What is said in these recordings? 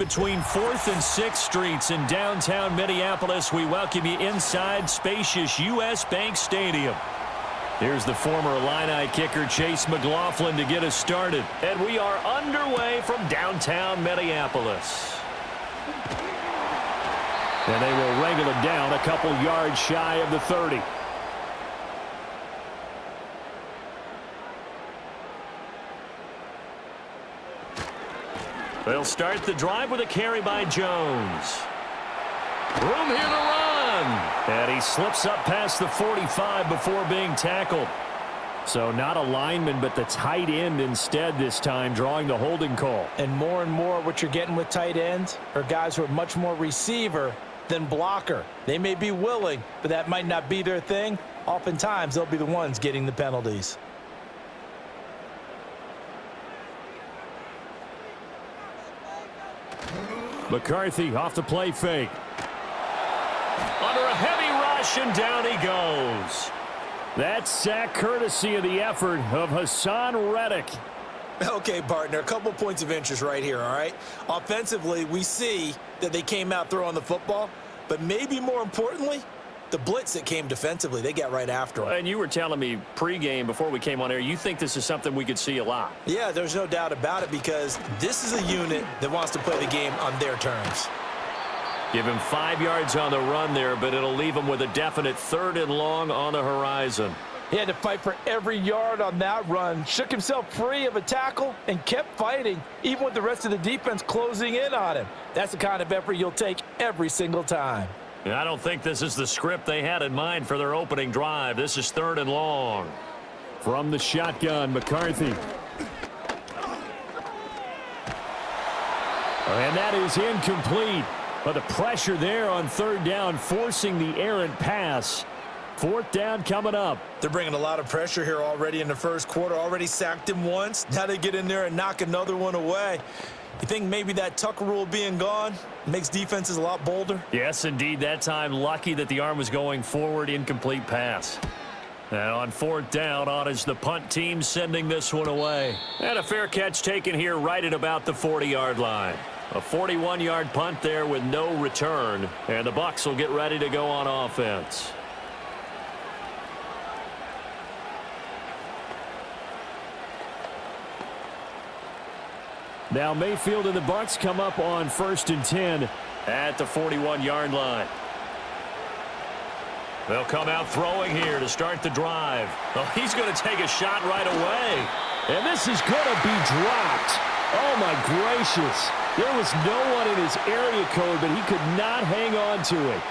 Between 4th and 6th Streets in downtown Minneapolis, we welcome you inside spacious U.S. Bank Stadium. Here's the former Illini kicker Chase McLaughlin to get us started. And we are underway from downtown Minneapolis. And they will wrangle it down a couple yards shy of the 30. They'll start the drive with a carry by Jones. Room here to run. And he slips up past the 45 before being tackled. So not a lineman, but the tight end instead this time, drawing the holding call. And more what you're getting with tight ends are guys who are much more receiver than blocker. They may be willing, but that might not be their thing. Oftentimes, they'll be the ones getting the penalties. McCarthy off the play fake. Under a heavy rush, and down he goes. That sack courtesy of the effort of Hassan Reddick. Okay, partner, a couple points of interest right here, all right? Offensively, we see that they came out throwing the football, but maybe more importantly, the blitz that came defensively, they got right after him. And you were telling me pregame before we came on air, you think this is something we could see a lot. Yeah, there's no doubt about it because this is a unit that wants to play the game on their terms. Give him 5 yards on the run there, but it'll leave him with a definite 3rd and long on the horizon. He had to fight for every yard on that run, shook himself free of a tackle, and kept fighting, even with the rest of the defense closing in on him. That's the kind of effort you'll take every single time. I don't think this is the script they had in mind for their opening drive. This is 3rd and long. From the shotgun, McCarthy. And that is incomplete. But the pressure there on 3rd down, forcing the errant pass. 4th down coming up. They're bringing a lot of pressure here already in the first quarter. Already sacked him once. Now they get in there and knock another one away. You think maybe that Tucker rule being gone makes defenses a lot bolder? Yes, indeed. That time, lucky that the arm was going forward. Incomplete pass. And on 4th down, on is the punt team sending this one away. And a fair catch taken here right at about the 40-yard line. A 41-yard punt there with no return. And the Bucs will get ready to go on offense. Now Mayfield and the Bucs come up on 1st and 10 at the 41-yard line. They'll come out throwing here to start the drive. Oh, he's going to take a shot right away. And this is going to be dropped. Oh, my gracious. There was no one in his area code, but he could not hang on to it.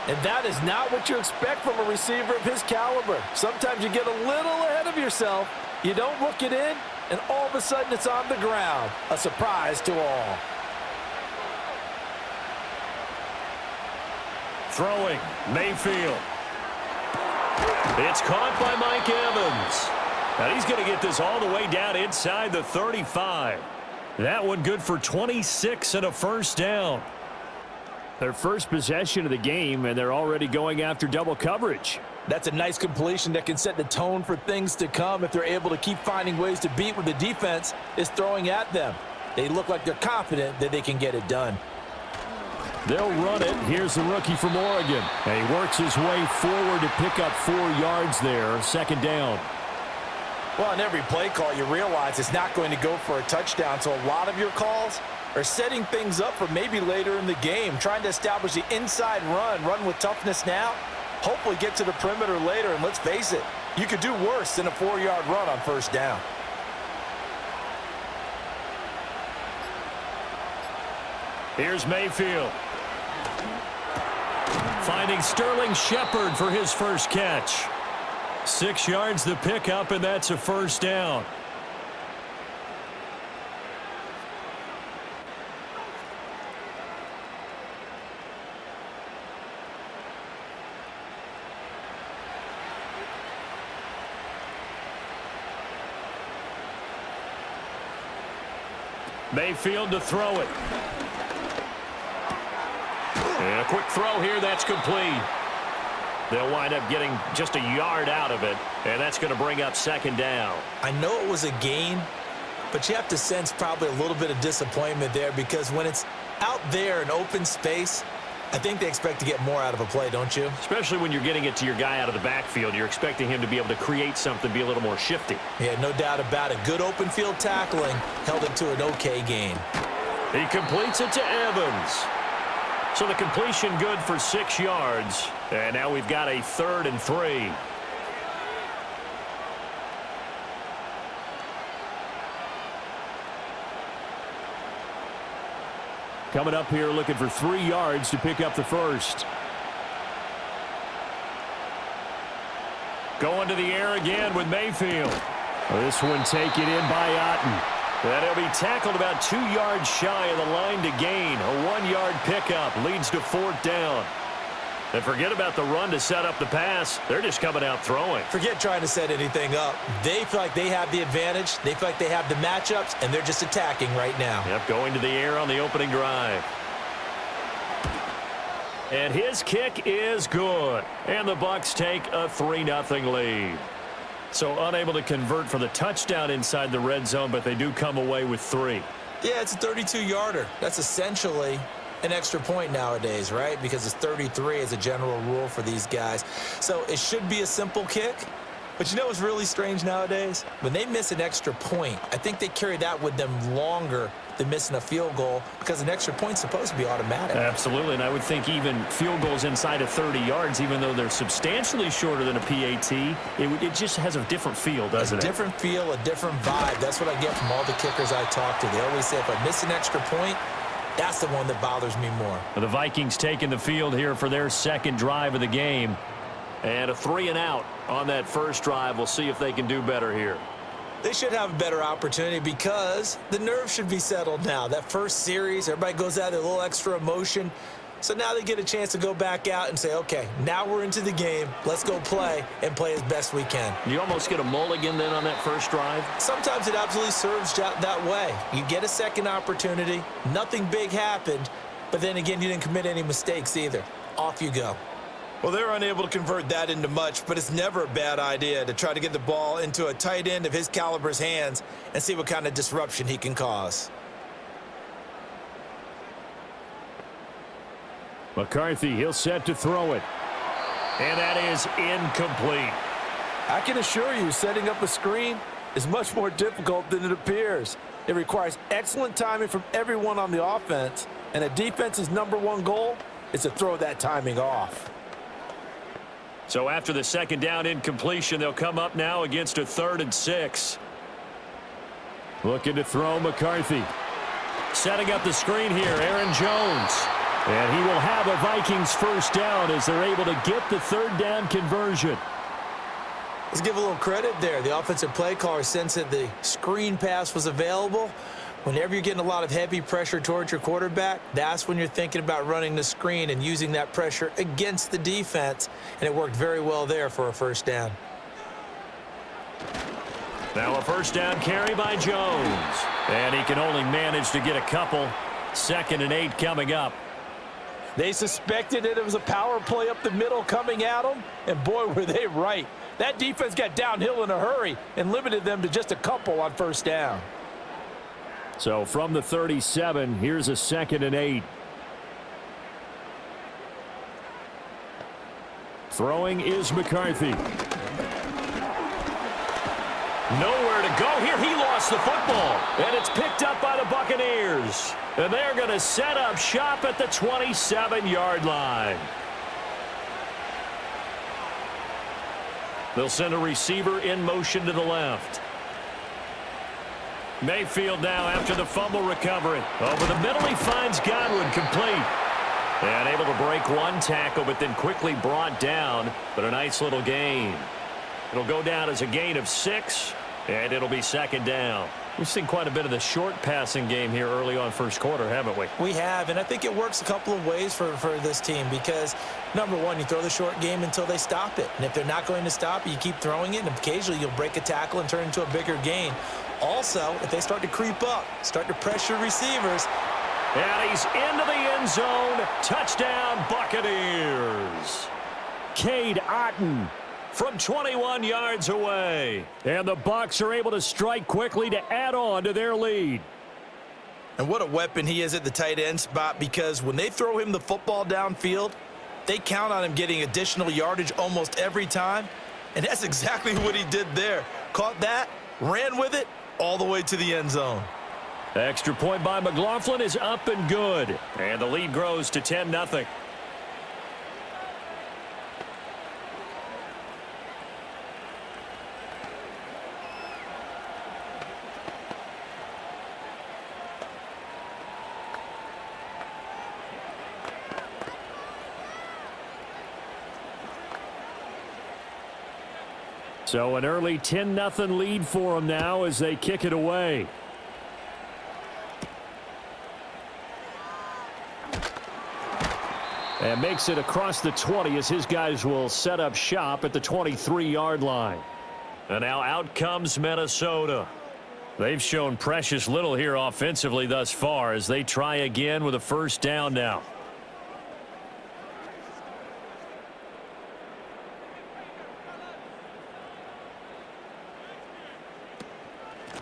And that is not what you expect from a receiver of his caliber. Sometimes you get a little ahead of yourself. You don't look it in, and all of a sudden it's on the ground. A surprise to all. Throwing, Mayfield. It's caught by Mike Evans. And he's going to get this all the way down inside the 35. That one good for 26 and a 1st down. Their first possession of the game, and they're already going after double coverage. That's a nice completion that can set the tone for things to come if they're able to keep finding ways to beat what the defense is throwing at them. They look like they're confident that they can get it done. They'll run it. Here's the rookie from Oregon. And he works his way forward to pick up 4 yards there. 2nd down. Well, on every play call, you realize it's not going to go for a touchdown. So a lot of your calls are setting things up for maybe later in the game, trying to establish the inside run with toughness now, hopefully get to the perimeter later. And let's face it, you could do worse than a 4-yard run on 1st down. Here's Mayfield. Finding Sterling Shepard for his first catch. 6 yards the pickup, and that's a 1st down. Mayfield to throw it. And a quick throw here, that's complete. They'll wind up getting just a yard out of it, and that's going to bring up 2nd down. I know it was a gain, but you have to sense probably a little bit of disappointment there because when it's Out there in open space, I think they expect to get more out of a play, don't you? Especially when you're getting it to your guy out of the backfield. You're expecting him to be able to create something, be a little more shifty. Yeah, no doubt about it. Good open field tackling held it to an okay gain. He completes it to Evans. So the completion good for 6 yards. And now we've got a 3rd and 3. Coming up here looking for 3 yards to pick up the first. Going to the air again with Mayfield. This one taken in by Otten. And he'll be tackled about 2 yards shy of the line to gain. A 1-yard pickup leads to 4th down. And forget about the run to set up the pass. They're just coming out throwing. Forget trying to set anything up. They feel like they have the advantage. They feel like they have the matchups, and they're just attacking right now. Yep, going to the air on the opening drive. And his kick is good. And the Bucs take a 3-0 lead. So unable to convert for the touchdown inside the red zone, but they do come away with 3. Yeah, it's a 32-yarder. That's essentially an extra point nowadays, right? Because it's 33 as a general rule for these guys. So it should be a simple kick. But you know what's really strange nowadays? When they miss an extra point, I think they carry that with them longer than missing a field goal because an extra point's supposed to be automatic. Absolutely, and I would think even field goals inside of 30 yards, even though they're substantially shorter than a PAT, it just has a different feel, doesn't it? A different feel, a different vibe. That's what I get from all the kickers I talk to. They always say if I miss an extra point, that's the one that bothers me more. The Vikings taking the field here for their 2nd drive of the game. And a 3-and-out on that first drive. We'll see if they can do better here. They should have a better opportunity because the nerves should be settled now. That first series, everybody goes out with a little extra emotion. So now they get a chance to go back out and say, okay, now we're into the game. Let's go play and play as best we can. You almost get a mulligan then on that first drive? Sometimes it absolutely serves that way. You get a second opportunity. Nothing big happened. But then again, you didn't commit any mistakes either. Off you go. Well, they're unable to convert that into much, but it's never a bad idea to try to get the ball into a tight end of his caliber's hands and see what kind of disruption he can cause. McCarthy, he'll set to throw it. And that is incomplete. I can assure you, setting up a screen is much more difficult than it appears. It requires excellent timing from everyone on the offense, and a defense's #1 goal is to throw that timing off. So after the 2nd down incompletion, they'll come up now against a 3rd and 6. Looking to throw McCarthy. Setting up the screen here, Aaron Jones. And he will have a Vikings first down as they're able to get the 3rd down conversion. Let's give a little credit there. The offensive play caller sensed that the screen pass was available. Whenever you're getting a lot of heavy pressure towards your quarterback, that's when you're thinking about running the screen and using that pressure against the defense. And it worked very well there for a first down. Now a first down carry by Jones. And he can only manage to get a couple. 2nd and 8 coming up. They suspected that it was a power play up the middle coming at them, and boy, were they right. That defense got downhill in a hurry and limited them to just a couple on first down. So from the 37, here's a 2nd and 8. Throwing is McCarthy. Nowhere to go here. He lost the football. And it's picked up by the Buccaneers. And they're going to set up shop at the 27-yard line. They'll send a receiver in motion to the left. Mayfield now after the fumble recovery. Over the middle, he finds Godwin complete. And able to break one tackle, but then quickly brought down. But a nice little gain. It'll go down as a gain of 6, and it'll be 2nd down. We've seen quite a bit of the short passing game here early on first quarter, haven't we? We have, and I think it works a couple of ways for this team because, #1, you throw the short game until they stop it. And if they're not going to stop it, you keep throwing it, and occasionally you'll break a tackle and turn it into a bigger gain. Also, if they start to creep up, start to pressure receivers. And he's into the end zone. Touchdown, Buccaneers. Cade Otton from 21 yards away. And the Bucs are able to strike quickly to add on to their lead. And what a weapon he is at the tight end spot, because when they throw him the football downfield, they count on him getting additional yardage almost every time. And that's exactly what he did there. Caught that, ran with it, all the way to the end zone. Extra point by McLaughlin is up and good. And the lead grows to 10-0. So an early 10-0 lead for them now as they kick it away. And makes it across the 20 as his guys will set up shop at the 23-yard line. And now out comes Minnesota. They've shown precious little here offensively thus far as they try again with a first down now.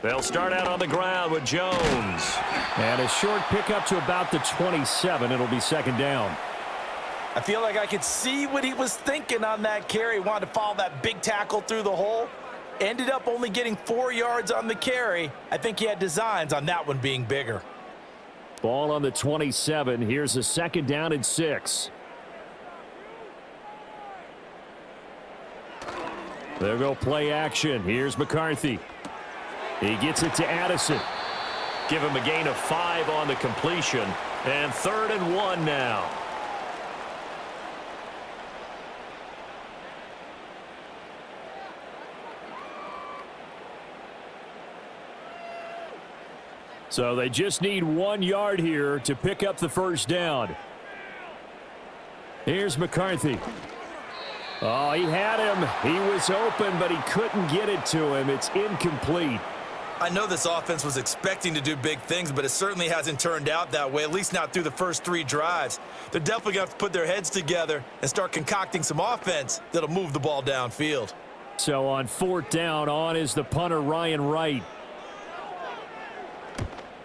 They'll start out on the ground with Jones. And a short pickup to about the 27. It'll be second down. I feel like I could see what he was thinking on that carry. Wanted to follow that big tackle through the hole. Ended up only getting 4 yards on the carry. I think he had designs on that one being bigger. Ball on the 27. Here's a second down and 6. They'll go play action. Here's McCarthy. He gets it to Addison. Give him a gain of 5 on the completion. And 3rd and 1 now. So they just need 1 yard here to pick up the first down. Here's McCarthy. Oh, he had him. He was open, but he couldn't get it to him. It's incomplete. I know this offense was expecting to do big things, but it certainly hasn't turned out that way, at least not through the first 3 drives. They're definitely going to have to put their heads together and start concocting some offense that'll move the ball downfield. So on 4th down, on is the punter, Ryan Wright.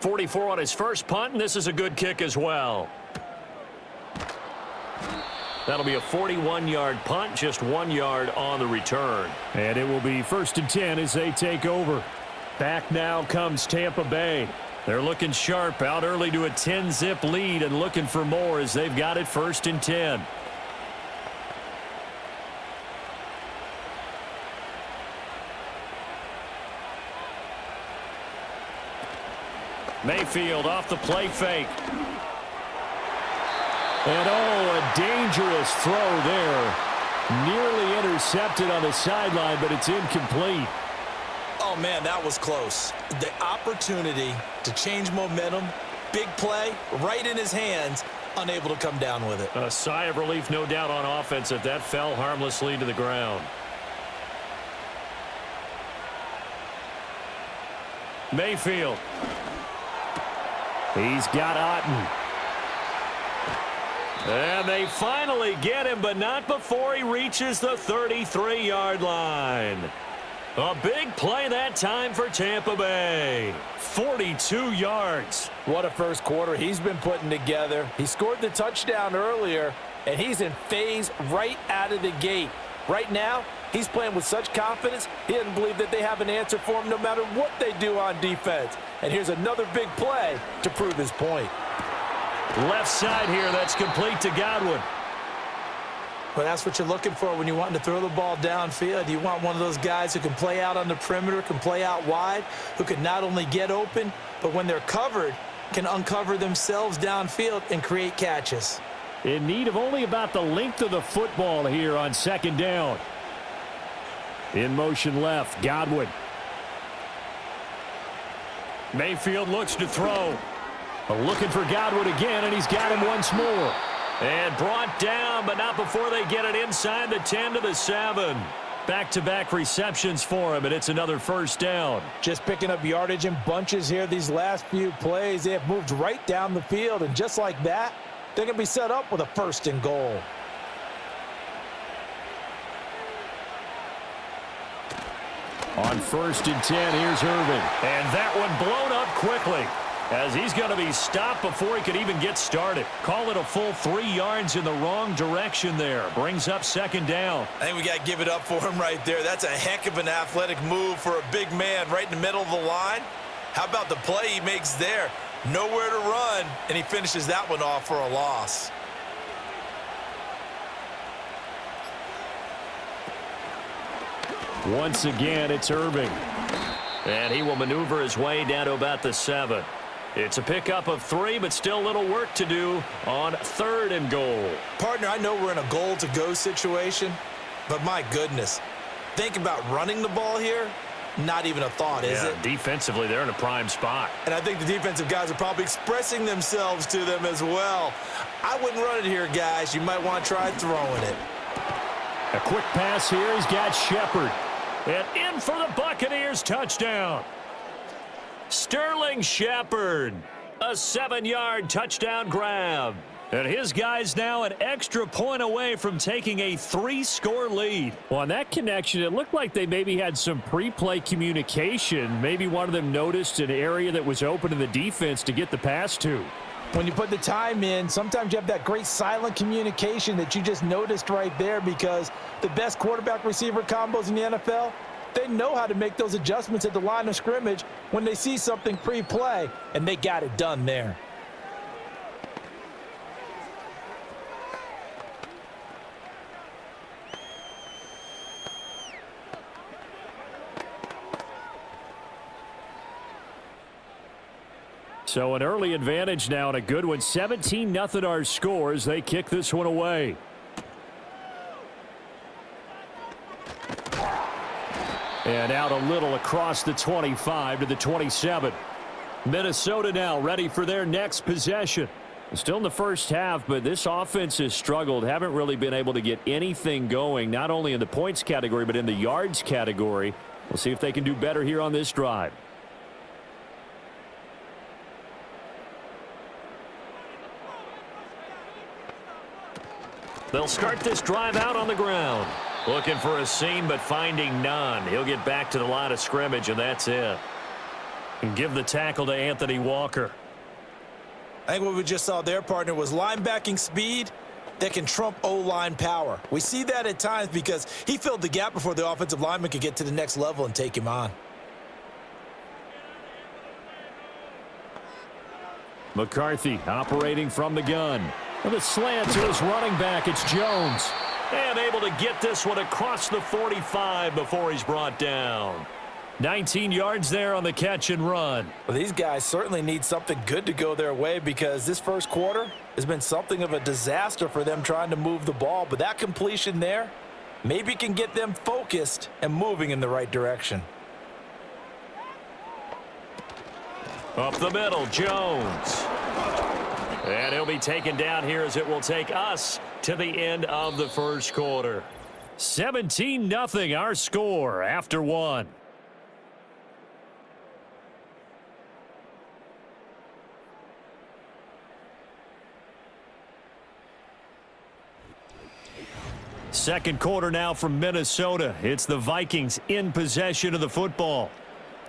44 on his first punt, and this is a good kick as well. That'll be a 41-yard punt, just 1 yard on the return. And it will be 1st and 10 as they take over. Back now comes Tampa Bay. They're looking sharp, out early to a 10-zip lead and looking for more as they've got it 1st and 10. Mayfield off the play fake. And oh, a dangerous throw there. Nearly intercepted on the sideline, but it's incomplete. Oh, man, that was close. The opportunity to change momentum, big play, right in his hands, unable to come down with it. A sigh of relief, no doubt, on offense if that fell harmlessly to the ground. Mayfield. He's got Otten. And they finally get him, but not before he reaches the 33-yard line. A big play that time for Tampa Bay. 42 yards. What a first quarter he's been putting together. He scored the touchdown earlier, and he's in phase right out of the gate. Right now, he's playing with such confidence, he doesn't believe that they have an answer for him no matter what they do on defense. And here's another big play to prove his point. Left side here, that's complete to Godwin. Well, that's what you're looking for when you want to throw the ball downfield. You want one of those guys who can play out on the perimeter, can play out wide, who can not only get open, but when they're covered, can uncover themselves downfield and create catches. In need of only about the length of the football here on 2nd down. In motion left, Godwin. Mayfield looks to throw. Looking for Godwin again, and he's got him once more. And brought down, but not before they get it inside the 10 to the 7. Back-to-back receptions for him, and it's another first down. Just picking up yardage in bunches here these last few plays. They have moved right down the field, and just like that, they're going to be set up with a 1st and goal. On 1st and 10, here's Irvin. And that one blown up quickly. as he's going to be stopped before he could even get started. Call it a full 3 yards in the wrong direction there. Brings up second down. I think we got to give it up for him right there. That's a heck of an athletic move for a big man right in the middle of the line. How about the play he makes there? Nowhere to run, and he finishes that one off for a loss. Once again, it's Irving. And he will maneuver his way down to about the 7. It's a pickup of 3, but still a little work to do on 3rd and goal. Partner, I know we're in a goal-to-go situation, but my goodness, think about running the ball here. Not even a thought, is it? Defensively, they're in a prime spot. And I think the defensive guys are probably expressing themselves to them as well. I wouldn't run it here, guys. You might want to try throwing it. A quick pass here. He's got Shepard. And in for the Buccaneers touchdown. Sterling Shepard. A 7-yard touchdown grab. And his guys now an extra point away from taking a 3-score lead. Well, on that connection, it looked like they maybe had some pre-play communication. Maybe one of them noticed an area that was open in the defense to get the pass to. When you put the time in, sometimes you have that great silent communication that you just noticed right there, because the best quarterback-receiver combos in the NFL, they know how to make those adjustments at the line of scrimmage when they see something pre-play, and they got it done there. So an early advantage now and a good one. 17-0 our scores. They kick this one away. And out a little across the 25 to the 27. Minnesota now ready for their next possession. Still in the first half, but this offense has struggled. Haven't really been able to get anything going, not only in the points category, but in the yards category. We'll see if they can do better here on this drive. They'll start this drive out on the ground. Looking for a seam, but finding none. He'll get back to the line of scrimmage, and that's it. And give the tackle to Anthony Walker. I think what we just saw there, partner, was linebacking speed that can trump O-line power. We see that at times because he filled the gap before the offensive lineman could get to the next level and take him on. McCarthy operating from the gun. With a slant to his running back, it's Jones. And able to get this one across the 45 before he's brought down. 19 yards there on the catch and run. Well, these guys certainly need something good to go their way, because this first quarter has been something of a disaster for them trying to move the ball. But that completion there maybe can get them focused and moving in the right direction. Up the middle, Jones. And he'll be taken down here as it will take us to the end of the first quarter. 17-0 our score after one. Second quarter now from Minnesota. It's the Vikings in possession of the football.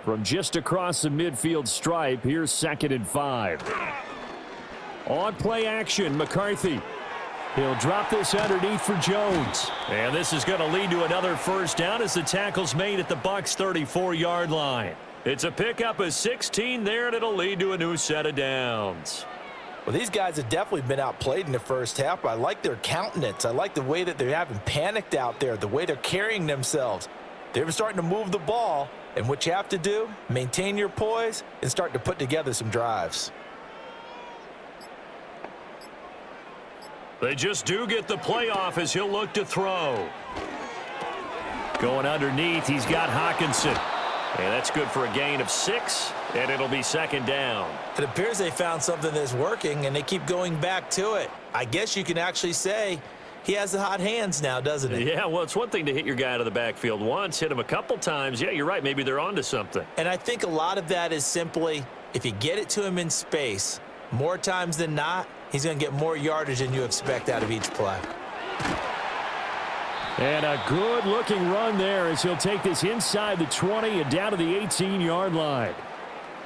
From just across the midfield stripe, here's 2nd and 5. On play action, McCarthy. He'll drop this underneath for Jones. And this is going to lead to another first down as the tackle's made at the Bucs' 34-yard line. It's a pickup of 16 there, and it'll lead to a new set of downs. Well, these guys have definitely been outplayed in the first half. I like their countenance. I like the way that they're having panicked out there, the way they're carrying themselves. They're starting to move the ball, and what you have to do, maintain your poise and start to put together some drives. They just do get the play off as he'll look to throw. Going underneath, he's got Hawkinson. And that's good for a gain of 6, and it'll be 2nd down. It appears they found something that's working, and they keep going back to it. I guess you can actually say he has the hot hands now, doesn't he? Yeah, well, it's one thing to hit your guy out of the backfield once, hit him a couple times. Yeah, you're right. Maybe they're onto something. And I think a lot of that is simply, if you get it to him in space, more times than not, he's going to get more yardage than you expect out of each play. And a good-looking run there as he'll take this inside the 20 and down to the 18-yard line.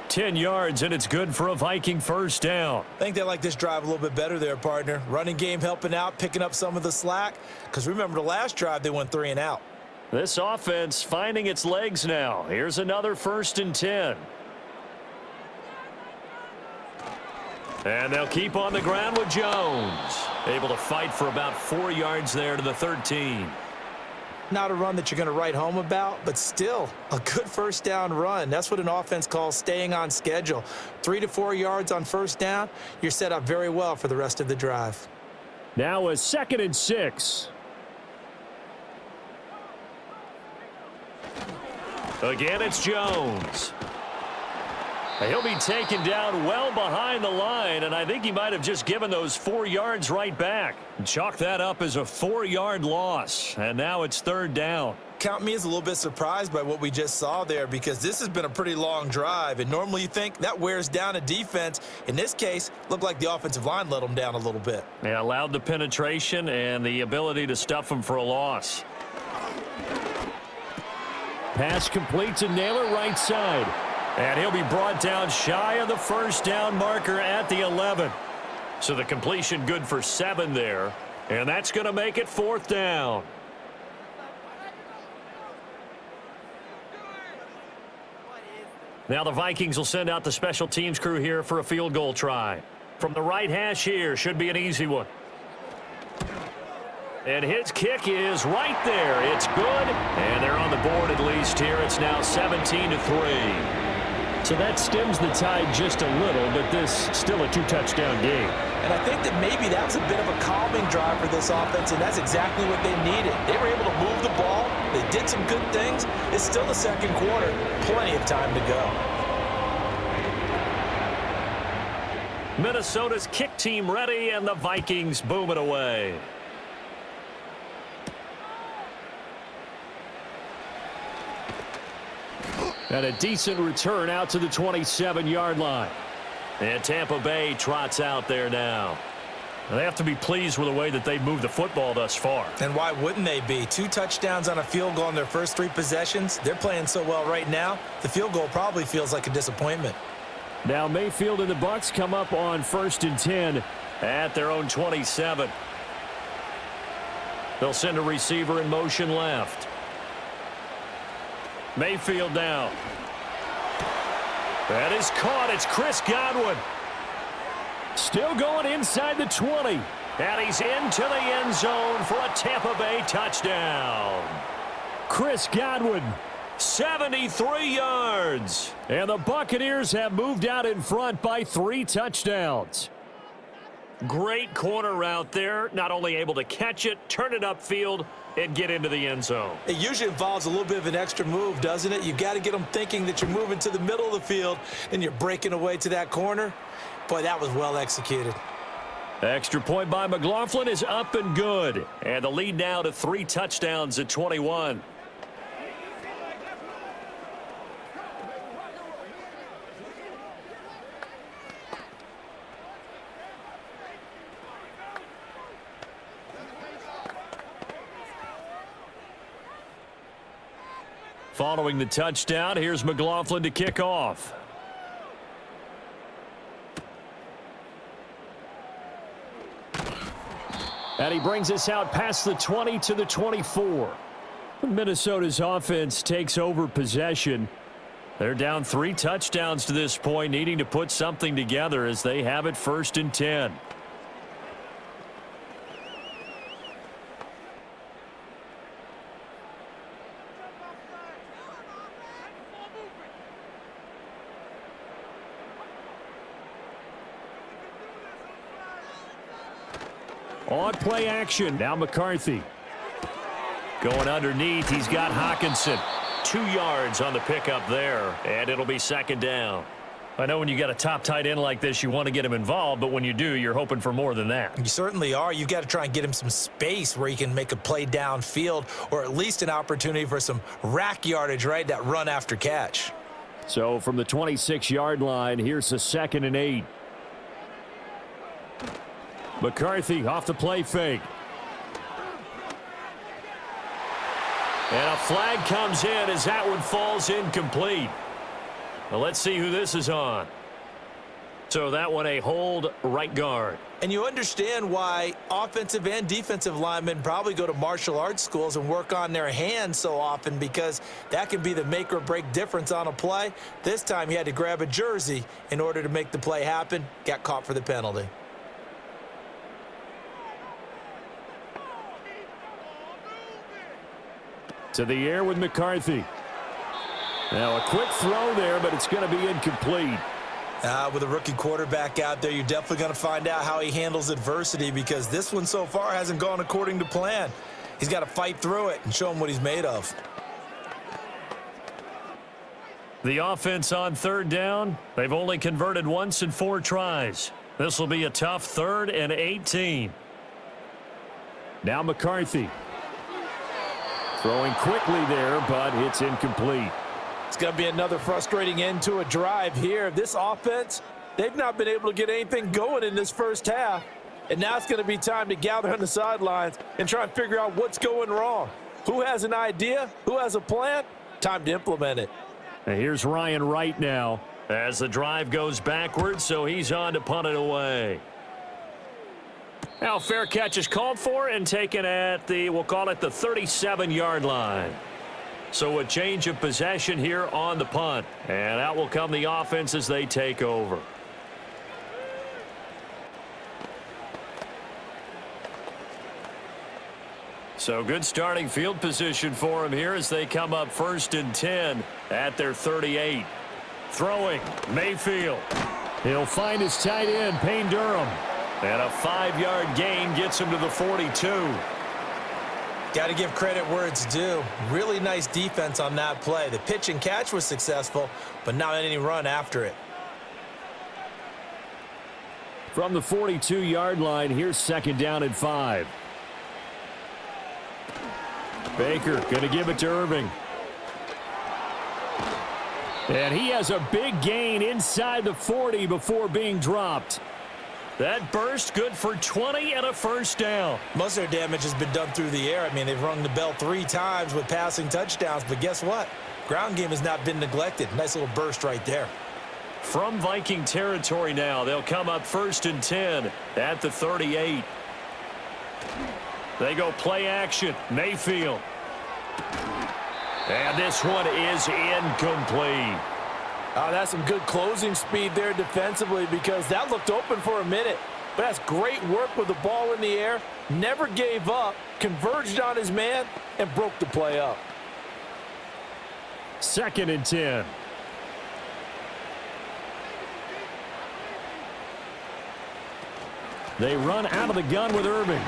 10 yards, and it's good for a Viking first down. I think they like this drive a little bit better there, partner. Running game helping out, picking up some of the slack. Because remember, the last drive, they went 3 and out. This offense finding its legs now. Here's another 1st and 10. And they'll keep on the ground with Jones. Able to fight for about 4 yards there to the 13. Not a run that you're going to write home about, but still a good first down run. That's what an offense calls staying on schedule. 3 to 4 yards on first down, you're set up very well for the rest of the drive. Now a 2nd and 6. Again, it's Jones. He'll be taken down well behind the line, and I think he might have just given those 4 yards right back. Chalk that up as a 4-yard loss, and now it's 3rd down. Count me as a little bit surprised by what we just saw there, because this has been a pretty long drive, and normally you think that wears down a defense. In this case, looked like the offensive line let them down a little bit. They allowed the penetration and the ability to stuff them for a loss. Pass complete to Naylor, right side. And he'll be brought down shy of the first down marker at the 11. So the completion good for 7 there. And that's going to make it 4th down. Now the Vikings will send out the special teams crew here for a field goal try. From the right hash here, should be an easy one. And his kick is right there. It's good. And they're on the board at least here. It's now 17-3. So that stems the tide just a little, but this still a 2-touchdown game. And I think that maybe that was a bit of a calming drive for this offense, and that's exactly what they needed. They were able to move the ball. They did some good things. It's still the 2nd quarter. Plenty of time to go. Minnesota's kick team ready, and the Vikings boom it away. And a decent return out to the 27-yard line. And Tampa Bay trots out there now. They have to be pleased with the way that they've moved the football thus far. And why wouldn't they be? 2 touchdowns on a field goal in their first 3 possessions. They're playing so well right now, the field goal probably feels like a disappointment. Now Mayfield and the Bucs come up on 1st and 10 at their own 27. They'll send a receiver in motion left. Mayfield down. That is caught. It's Chris Godwin. Still going inside the 20. And he's into the end zone for a Tampa Bay touchdown. Chris Godwin, 73 yards. And the Buccaneers have moved out in front by 3 touchdowns. Great corner route there. Not only able to catch it, turn it upfield, and get into the end zone. It usually involves a little bit of an extra move, doesn't it? You've got to get them thinking that you're moving to the middle of the field and you're breaking away to that corner. Boy, that was well executed. Extra point by McLaughlin is up and good. And the lead now to 3 touchdowns at 21. Following the touchdown, here's McLaughlin to kick off. And he brings us out past the 20 to the 24. Minnesota's offense takes over possession. They're down 3 touchdowns to this point, needing to put something together as they have it 1st and 10. On play action, now McCarthy. Going underneath, he's got Hockenson. 2 yards on the pickup there, and it'll be 2nd down. I know when you got a top tight end like this, you want to get him involved, but when you do, you're hoping for more than that. You certainly are. You've got to try and get him some space where he can make a play downfield, or at least an opportunity for some rack yardage, right? That run after catch. So from the 26-yard line, here's a 2nd and 8. McCarthy off the play fake. And a flag comes in as that one falls incomplete. Well, let's see who this is on. So that one a hold right guard. And you understand why offensive and defensive linemen probably go to martial arts schools and work on their hands so often, because that can be the make or break difference on a play. This time he had to grab a jersey in order to make the play happen. Got caught for the penalty. To the air with McCarthy. Now a quick throw there, but it's going to be incomplete. With a rookie quarterback out there, you're definitely going to find out how he handles adversity, because this one so far hasn't gone according to plan. He's got to fight through it and show him what he's made of. The offense on third down, they've only converted once in 4 tries. This will be a tough 3rd and 18. Now McCarthy. Throwing quickly there, but it's incomplete. It's going to be another frustrating end to a drive here. This offense, they've not been able to get anything going in this first half. And now it's going to be time to gather on the sidelines and try and figure out what's going wrong. Who has an idea? Who has a plan? Time to implement it. And here's Ryan Wright now as the drive goes backwards, so he's on to punt it away. Now fair catch is called for and taken at the, we'll call it the 37-yard line. So a change of possession here on the punt. And out will come the offense as they take over. So good starting field position for them here as they come up 1st and 10 at their 38. Throwing, Mayfield. He'll find his tight end, Payne Durham. And a 5-yard gain gets him to the 42. Got to give credit where it's due. Really nice defense on that play. The pitch and catch was successful, but not any run after it. From the 42-yard line, here's 2nd down and 5. Baker going to give it to Irving. And he has a big gain inside the 40 before being dropped. That burst good for 20 and a 1st down. Most of their damage has been done through the air. I mean, they've rung the bell 3 times with passing touchdowns, but guess what? Ground game has not been neglected. Nice little burst right there. From Viking territory now, they'll come up 1st and 10 at the 38. They go play action. Mayfield. And this one is incomplete. Oh, that's some good closing speed there defensively, because that looked open for a minute. But that's great work with the ball in the air. Never gave up, converged on his man, and broke the play up. 2nd and 10. They run out of the gun with Irving.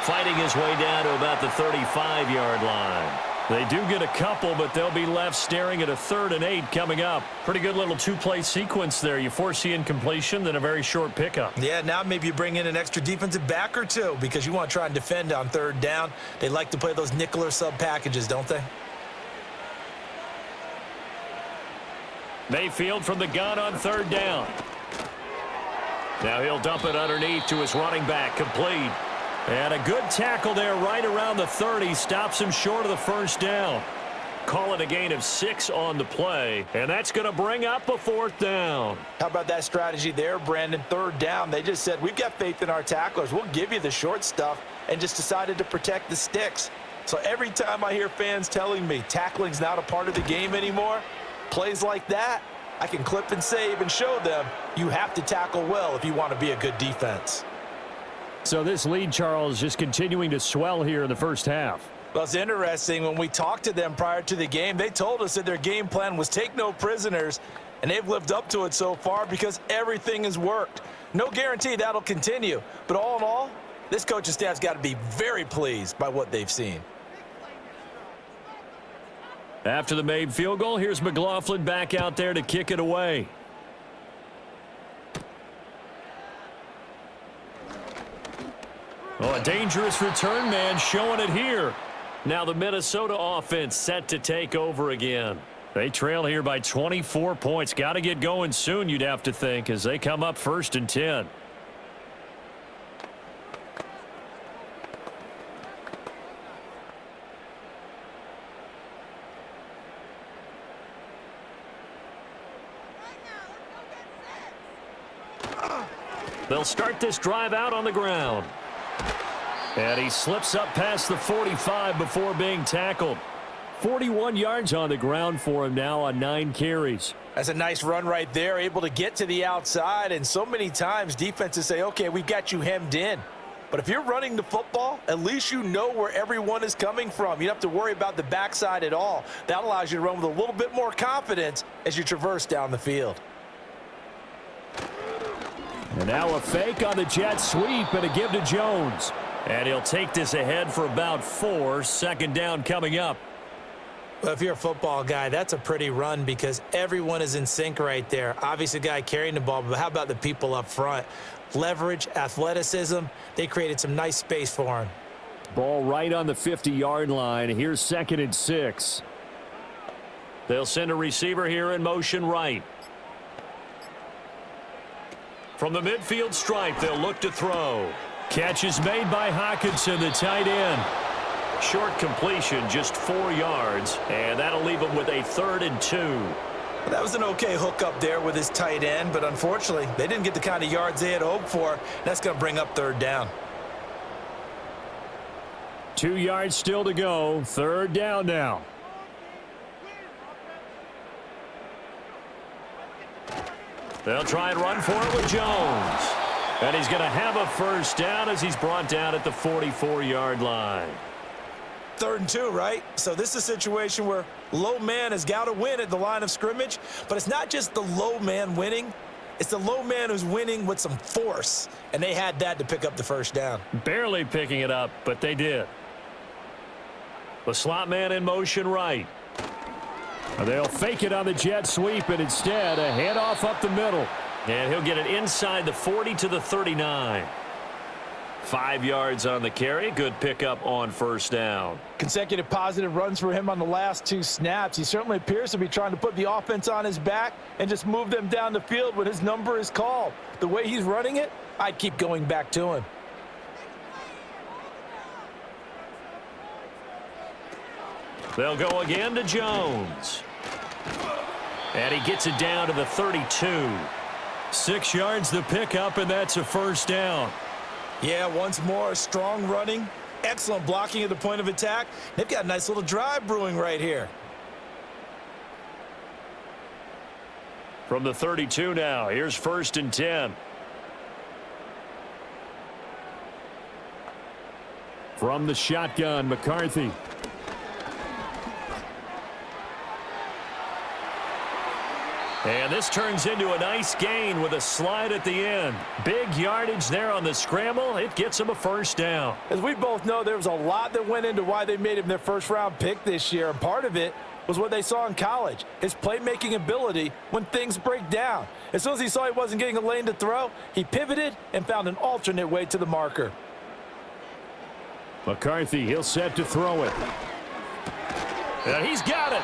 Fighting his way down to about the 35-yard line. They do get a couple, but they'll be left staring at a 3rd and 8 coming up. Pretty good little 2-play sequence there. You force the incompletion, then a very short pickup. Yeah, now maybe you bring in an extra defensive back or 2, because you want to try and defend on 3rd down. They like to play those nickel or sub packages, don't they? Mayfield from the gun on 3rd down. Now he'll dump it underneath to his running back, complete. And a good tackle there right around the 30. Stops him short of the 1st down. Call it a gain of 6 on the play. And that's going to bring up a 4th down. How about that strategy there, Brandon? 3rd down. They just said, we've got faith in our tacklers. We'll give you the short stuff, and just decided to protect the sticks. So every time I hear fans telling me tackling's not a part of the game anymore, plays like that, I can clip and save and show them you have to tackle well if you want to be a good defense. So this lead, Charles, just continuing to swell here in the first half. Well, it's interesting. When we talked to them prior to the game, they told us that their game plan was take no prisoners, and they've lived up to it so far because everything has worked. No guarantee that'll continue, but all in all, this coaching staff's got to be very pleased by what they've seen. After the made field goal, here's McLaughlin back out there to kick it away. Oh, a dangerous return man showing it here. Now the Minnesota offense set to take over again. They trail here by 24 points. Got to get going soon, you'd have to think, as they come up 1st and 10. They'll start this drive out on the ground. And he slips up past the 45 before being tackled. 41 yards on the ground for him now on 9 carries. That's a nice run right there, able to get to the outside. And so many times defenses say, okay, we got you hemmed in. But if you're running the football, at least you know where everyone is coming from. You don't have to worry about the backside at all. That allows you to run with a little bit more confidence as you traverse down the field. And now a fake on the jet sweep and a give to Jones. And he'll take this ahead for about 4. Second down coming up. Well, if you're a football guy, that's a pretty run because everyone is in sync right there. Obviously, the guy carrying the ball, but how about the people up front? Leverage, athleticism, they created some nice space for him. Ball right on the 50-yard line. Here's 2nd and 6. They'll send a receiver here in motion right. From the midfield stripe, they'll look to throw. Catch is made by Hockenson, the tight end. Short completion, just 4 yards, and that'll leave him with a 3rd and 2. Well, that was an okay hook up there with his tight end, but unfortunately, they didn't get the kind of yards they had hoped for. That's going to bring up 3rd down. 2 yards still to go. 3rd down now. They'll try and run for it with Jones. And he's going to have a 1st down as he's brought down at the 44-yard line. 3rd and 2, right? So this is a situation where low man has got to win at the line of scrimmage, but it's not just the low man winning. It's the low man who's winning with some force, and they had that to pick up the 1st down. Barely picking it up, but they did. The slot man in motion right. They'll fake it on the jet sweep, and instead a handoff up the middle. And he'll get it inside the 40 to the 39. 5 yards on the carry. Good pickup on 1st down. Consecutive positive runs for him on the last 2 snaps. He certainly appears to be trying to put the offense on his back and just move them down the field when his number is called. The way he's running it, I'd keep going back to him. They'll go again to Jones. And he gets it down to the 32. 6 yards the pickup, and that's a 1st down. Yeah, once more, strong running, excellent blocking at the point of attack. They've got a nice little drive brewing right here. From the 32 now, here's 1st and 10. From the shotgun, McCarthy. And this turns into a nice gain with a slide at the end. Big yardage there on the scramble. It gets him a 1st down. As we both know, there was a lot that went into why they made him their 1st-round pick this year, and part of it was what they saw in college, his playmaking ability when things break down. As soon as he saw he wasn't getting a lane to throw, he pivoted and found an alternate way to the marker. McCarthy, he'll set to throw it. And he's got it.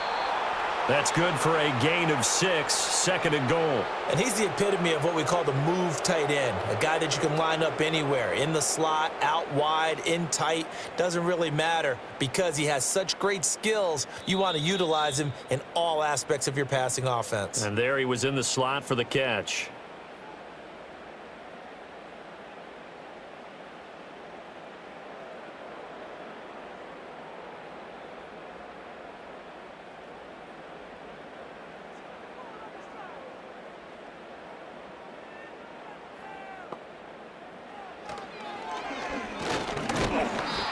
That's good for a gain of 6, 2nd and goal. And he's the epitome of what we call the move tight end, a guy that you can line up anywhere, in the slot, out wide, in tight, doesn't really matter because he has such great skills. You want to utilize him in all aspects of your passing offense. And there he was in the slot for the catch.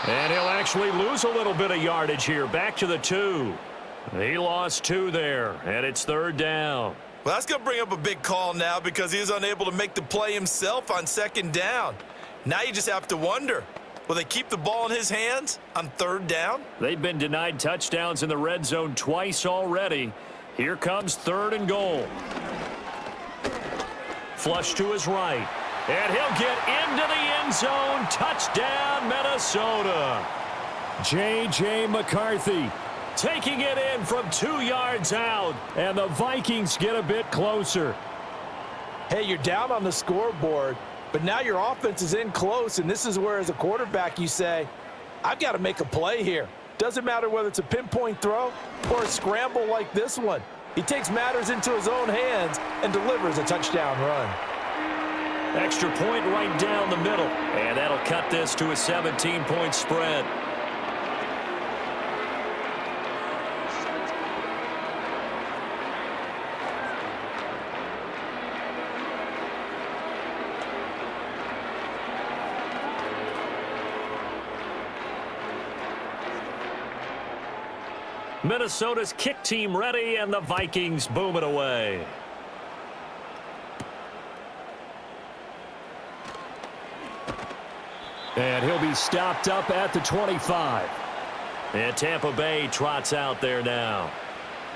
And he'll actually lose a little bit of yardage here. Back to the 2. He lost 2 there, and it's 3rd down. Well, that's going to bring up a big call now because he was unable to make the play himself on 2nd down. Now you just have to wonder, will they keep the ball in his hands on 3rd down? They've been denied touchdowns in the red zone twice already. Here comes 3rd and goal. Flush to his right. And he'll get into the end zone. Touchdown, Minnesota. J.J. McCarthy taking it in from 2 yards out. And the Vikings get a bit closer. Hey, you're down on the scoreboard, but now your offense is in close, and this is where, as a quarterback, you say, I've got to make a play here. Doesn't matter whether it's a pinpoint throw or a scramble like this one. He takes matters into his own hands and delivers a touchdown run. Extra point right down the middle. And that'll cut this to a 17-point spread. Minnesota's kick team ready, and the Vikings boom it away. And he'll be stopped up at the 25. And Tampa Bay trots out there now.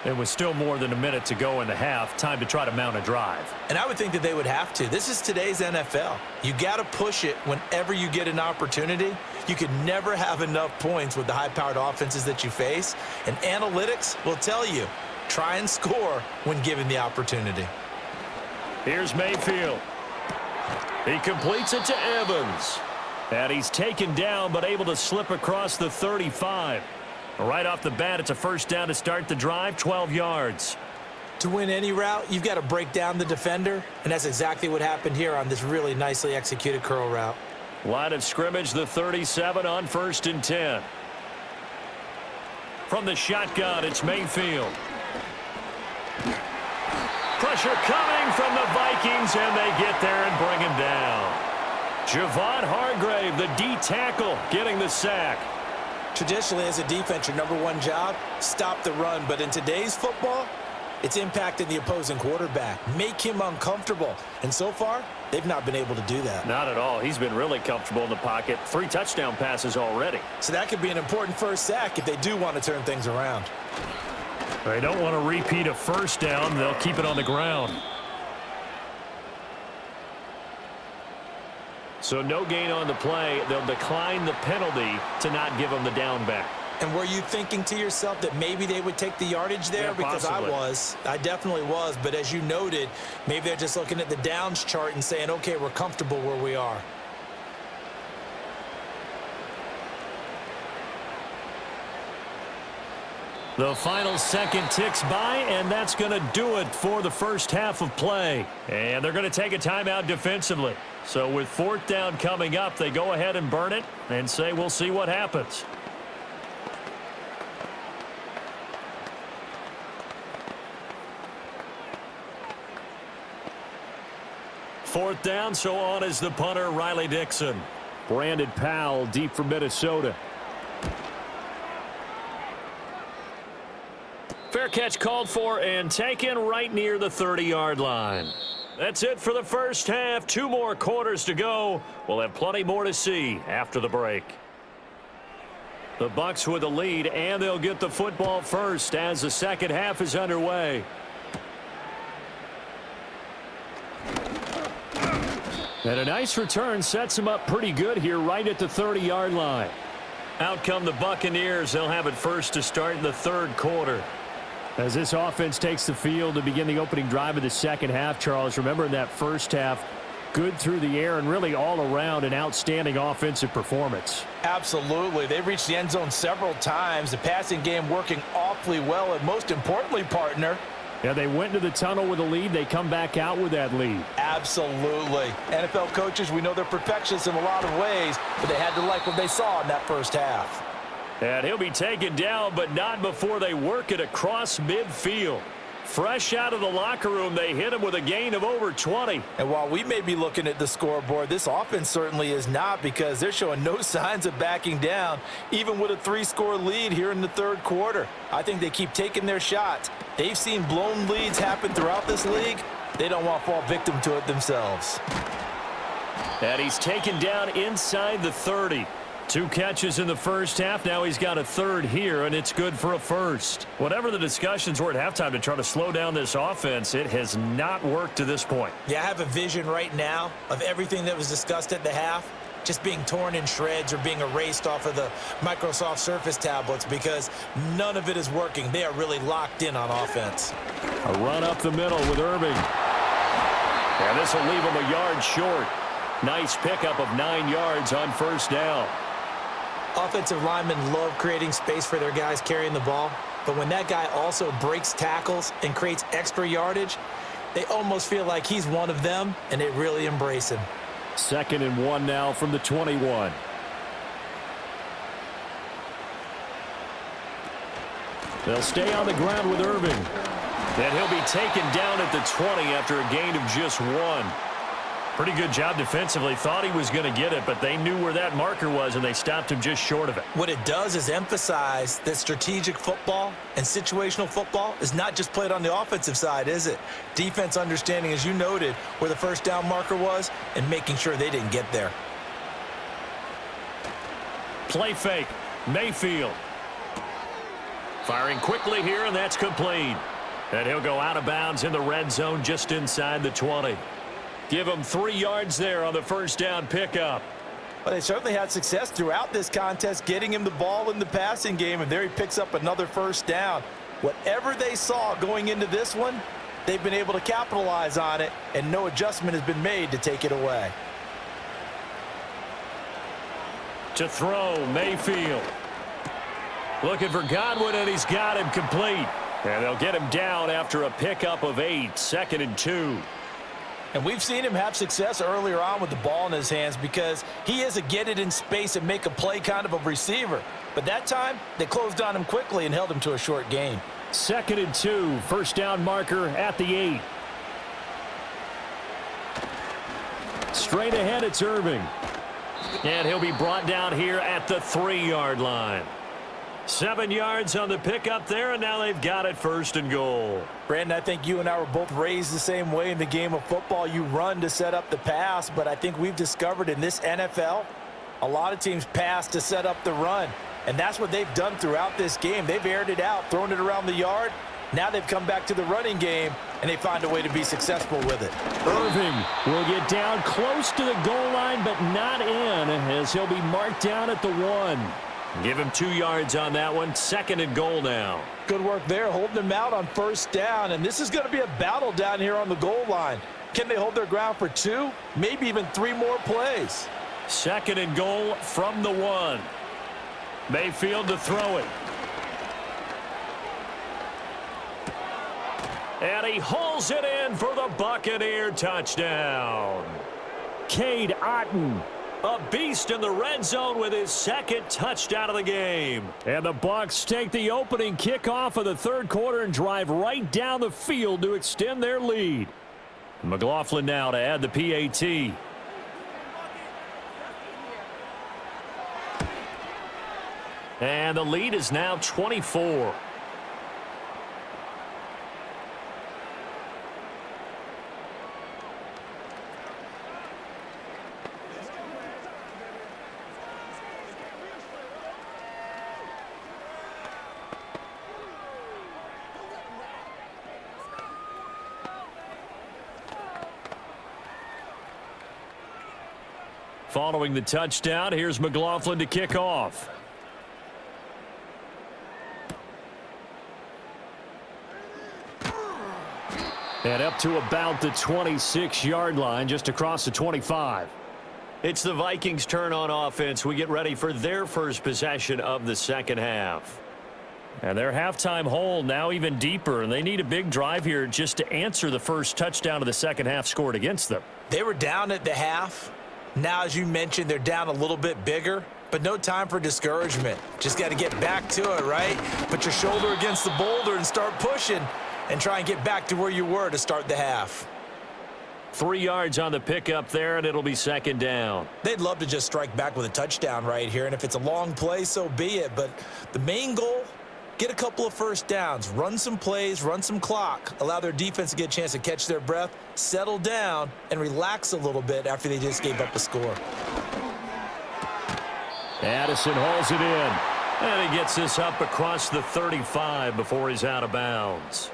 It was still more than a minute to go in the half. Time to try to mount a drive. And I would think that they would have to. This is today's NFL. You got to push it whenever you get an opportunity. You can never have enough points with the high-powered offenses that you face. And analytics will tell you, try and score when given the opportunity. Here's Mayfield. He completes it to Evans. And he's taken down but able to slip across the 35. Right off the bat, it's a first down to start the drive, 12 yards. To win any route, you've got to break down the defender, and that's exactly what happened here on this really nicely executed curl route. Line of scrimmage, the 37 on 1st and 10. From the shotgun, it's Mayfield. Pressure coming from the Vikings, and they get there and bring him down. Javon Hargrave, the D tackle, getting the sack. Traditionally, as a defense, your number one job, stop the run. But in today's football, it's impacting the opposing quarterback. Make him uncomfortable. And so far, they've not been able to do that. Not at all. He's been really comfortable in the pocket. 3 touchdown passes already. So that could be an important first sack if they do want to turn things around. They don't want to repeat a first down. They'll keep it on the ground. So no gain on the play. They'll decline the penalty to not give them the down back. And were you thinking to yourself that maybe they would take the yardage there? Yeah, because possibly. I definitely was. But as you noted, maybe they're just looking at the downs chart and saying, okay, we're comfortable where we are. The final second ticks by, and that's going to do it for the first half of play. And they're going to take a timeout defensively. So with 4th down coming up, they go ahead and burn it and say we'll see what happens. Fourth down, so on is the punter, Riley Dixon. Brandon Powell deep for Minnesota. Fair catch called for and taken right near the 30-yard line. That's it for the first half. 2 more quarters to go. We'll have plenty more to see after the break. The Bucs with the lead, and they'll get the football first as the second half is underway. And a nice return sets them up pretty good here right at the 30-yard line. Out come the Buccaneers. They'll have it first to start in the 3rd quarter. As this offense takes the field to begin the opening drive of the second half, Charles, remember in that first half, good through the air and really all around an outstanding offensive performance. Absolutely. They've reached the end zone several times. The passing game working awfully well, and most importantly, partner, yeah, they went into the tunnel with a lead. They come back out with that lead. Absolutely. NFL coaches, we know they're perfectionists in a lot of ways, but they had to like what they saw in that first half. And he'll be taken down, but not before they work it across midfield. Fresh out of the locker room, they hit him with a gain of over 20. And while we may be looking at the scoreboard, this offense certainly is not, because they're showing no signs of backing down, even with a 3-score lead here in the 3rd quarter. I think they keep taking their shots. They've seen blown leads happen throughout this league. They don't want to fall victim to it themselves. And he's taken down inside the 30. 2 catches in the first half. Now he's got a 3rd here, and it's good for a first. Whatever the discussions were at halftime to try to slow down this offense, it has not worked to this point. Yeah, I have a vision right now of everything that was discussed at the half just being torn in shreds or being erased off of the Microsoft Surface tablets, because none of it is working. They are really locked in on offense. A run up the middle with Irving. And this will leave him a yard short. Nice pickup of 9 yards on first down. Offensive linemen love creating space for their guys carrying the ball, but when that guy also breaks tackles and creates extra yardage, They almost feel like he's one of them, and they really embrace him. 2nd and 1 now from the 21. They'll stay on the ground with Irving. And he'll be taken down at the 20 after a gain of just 1. Pretty good job defensively. Thought he was going to get it, but they knew where that marker was, and they stopped him just short of it. What it does is emphasize that strategic football and situational football is not just played on the offensive side, is it? Defense understanding, as you noted, where the first down marker was and making sure they didn't get there. Play fake. Mayfield. Firing quickly here, and that's complete. And he'll go out of bounds in the red zone just inside the 20. Give him 3 yards there on the first down pickup. Well, they certainly had success throughout this contest getting him the ball in the passing game, and there he picks up another first down. Whatever they saw going into this one, they've been able to capitalize on it, and no adjustment has been made to take it away. To throw, Mayfield. Looking for Godwin, and he's got him complete. And they'll get him down after a pickup of 8, 2nd and 2. And we've seen him have success earlier on with the ball in his hands because he is a get it in space and make a play kind of a receiver. But that time, they closed on him quickly and held him to a short gain. 2nd and 2, first down marker at the 8. Straight ahead, it's Irving. And he'll be brought down here at the 3-yard line. 7 yards on the pickup there, and now they've got it 1st and goal. Brandon, I think you and I were both raised the same way in the game of football. You run to set up the pass, but I think we've discovered in this NFL, a lot of teams pass to set up the run, and that's what they've done throughout this game. They've aired it out, thrown it around the yard. Now they've come back to the running game, and they find a way to be successful with it. Irving will get down close to the goal line, but not in, as he'll be marked down at the 1. Give him 2 yards on that one. 2nd and goal now. Good work there, holding him out on first down. And this is going to be a battle down here on the goal line. Can they hold their ground for 2, maybe even 3 more plays? 2nd and goal from the 1. Mayfield to throw it. And he hauls it in for the Buccaneer touchdown. Cade Otton, a beast in the red zone with his 2nd touchdown of the game. And the Bucs take the opening kickoff of the 3rd quarter and drive right down the field to extend their lead. McLaughlin now to add the PAT. And the lead is now 24. Following the touchdown, here's McLaughlin to kick off. And up to about the 26-yard line, just across the 25. It's the Vikings' turn on offense. We get ready for their first possession of the 2nd half. And their halftime hole now even deeper, and they need a big drive here just to answer the first touchdown of the 2nd half scored against them. They were down at the half. Now, as you mentioned, they're down a little bit bigger, but no time for discouragement. Just got to get back to it, right? Put your shoulder against the boulder and start pushing and try and get back to where you were to start the half. 3 yards on the pickup there, and it'll be 2nd down. They'd love to just strike back with a touchdown right here, and if it's a long play, so be it. But the main goal, get a couple of first downs, run some plays, run some clock, allow their defense to get a chance to catch their breath, settle down, and relax a little bit after they just gave up a score. Addison hauls it in, and he gets this up across the 35 before he's out of bounds.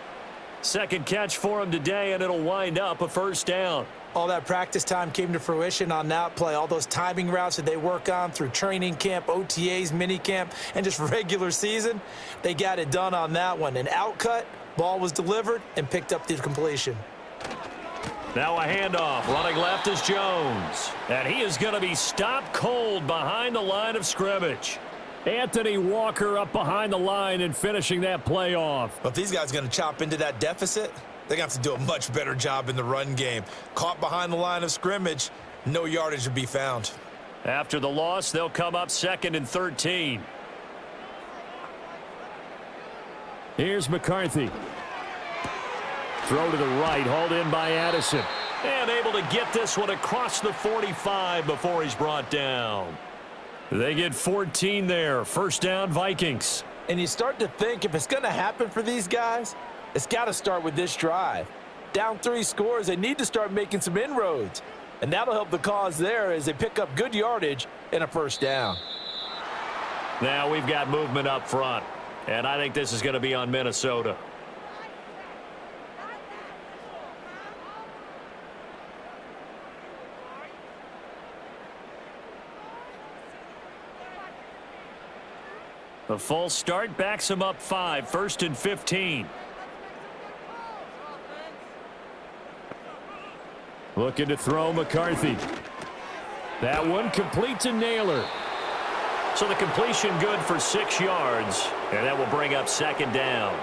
2nd catch for him today, and it'll wind up a first down. All that practice time came to fruition on that play. All those timing routes that they work on through training camp, OTAs, minicamp, and just regular season, they got it done on that one. An outcut, ball was delivered, and picked up the completion. Now a handoff. Running left is Jones. And he is going to be stopped cold behind the line of scrimmage. Anthony Walker up behind the line and finishing that play off. But if these guys are going to chop into that deficit, They're going to have to do a much better job in the run game. Caught behind the line of scrimmage, no yardage to be found. After the loss, they'll come up 2nd and 13. Here's McCarthy. Throw to the right, hauled in by Addison. And able to get this one across the 45 before he's brought down. They get 14 there. First down, Vikings. And you start to think if it's going to happen for these guys, it's got to start with this drive. Down 3 scores, they need to start making some inroads. And that'll help the cause there as they pick up good yardage and a first down. Now we've got movement up front. And I think this is going to be on Minnesota. The false start backs him up 5, 1st and 15. Looking to throw McCarthy. That one complete to Naylor. So the completion good for 6 yards, and that will bring up 2nd down.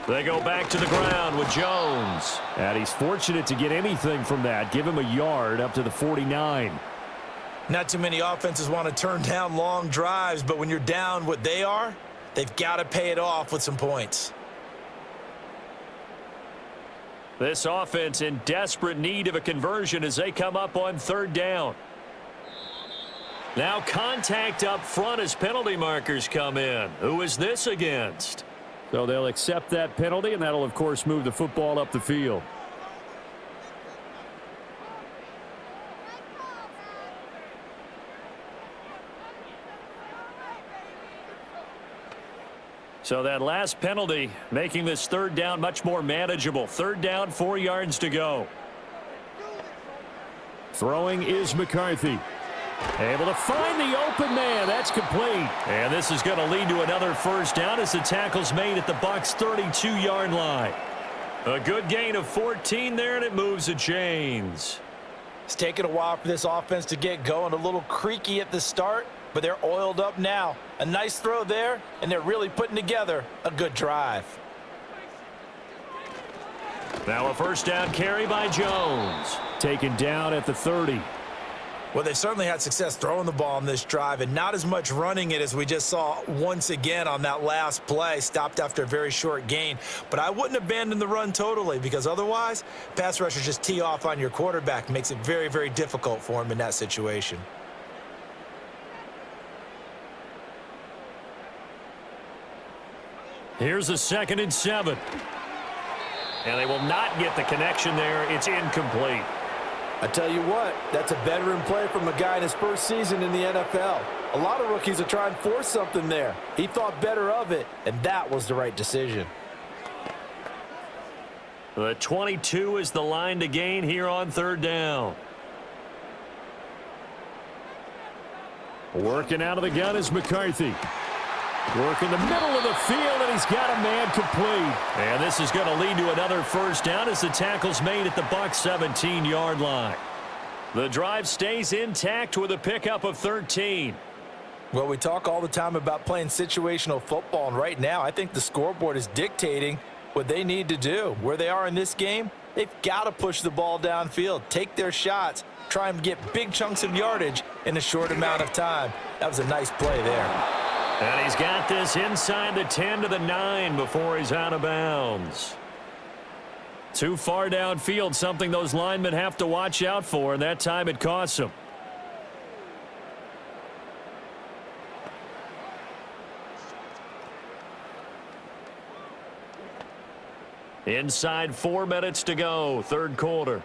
They go back to the ground with Jones. And he's fortunate to get anything from that. Give him a yard up to the 49. Not too many offenses want to turn down long drives, but when you're down what they are, they've got to pay it off with some points. This offense in desperate need of a conversion as they come up on 3rd down. Now contact up front as penalty markers come in. Who is this against? So they'll accept that penalty, and that'll, of course, move the football up the field. So that last penalty making this 3rd down much more manageable. 3rd down, 4 yards to go. Throwing is McCarthy. Able to find the open man. That's complete. And this is going to lead to another first down as the tackle's made at the Bucs' 32-yard line. A good gain of 14 there, and it moves the chains. It's taken a while for this offense to get going. A little creaky at the start, but they're oiled up now. A nice throw there, and they're really putting together a good drive. Now a first down carry by Jones. Taken down at the 30. Well, they certainly had success throwing the ball on this drive and not as much running it as we just saw once again on that last play. Stopped after a very short gain. But I wouldn't abandon the run totally because otherwise, pass rushers just tee off on your quarterback. Makes it very, very difficult for him in that situation. Here's a 2nd and 7. And they will not get the connection there. It's incomplete. I tell you what, that's a veteran play from a guy in his first season in the NFL. A lot of rookies are trying to force something there. He thought better of it, and that was the right decision. The 22 is the line to gain here on 3rd down. Working out of the gun is McCarthy. Working the middle of the field, and he's got a man complete. And this is going to lead to another first down as the tackle's made at the Bucs' 17-yard line. The drive stays intact with a pickup of 13. Well, we talk all the time about playing situational football, and right now I think the scoreboard is dictating what they need to do. Where they are in this game, they've got to push the ball downfield, take their shots, try and get big chunks of yardage in a short amount of time. That was a nice play there. And he's got this inside the 10 to the 9 before he's out of bounds. Too far downfield, something those linemen have to watch out for, and that time it costs them. Inside 4 minutes to go, 3rd quarter.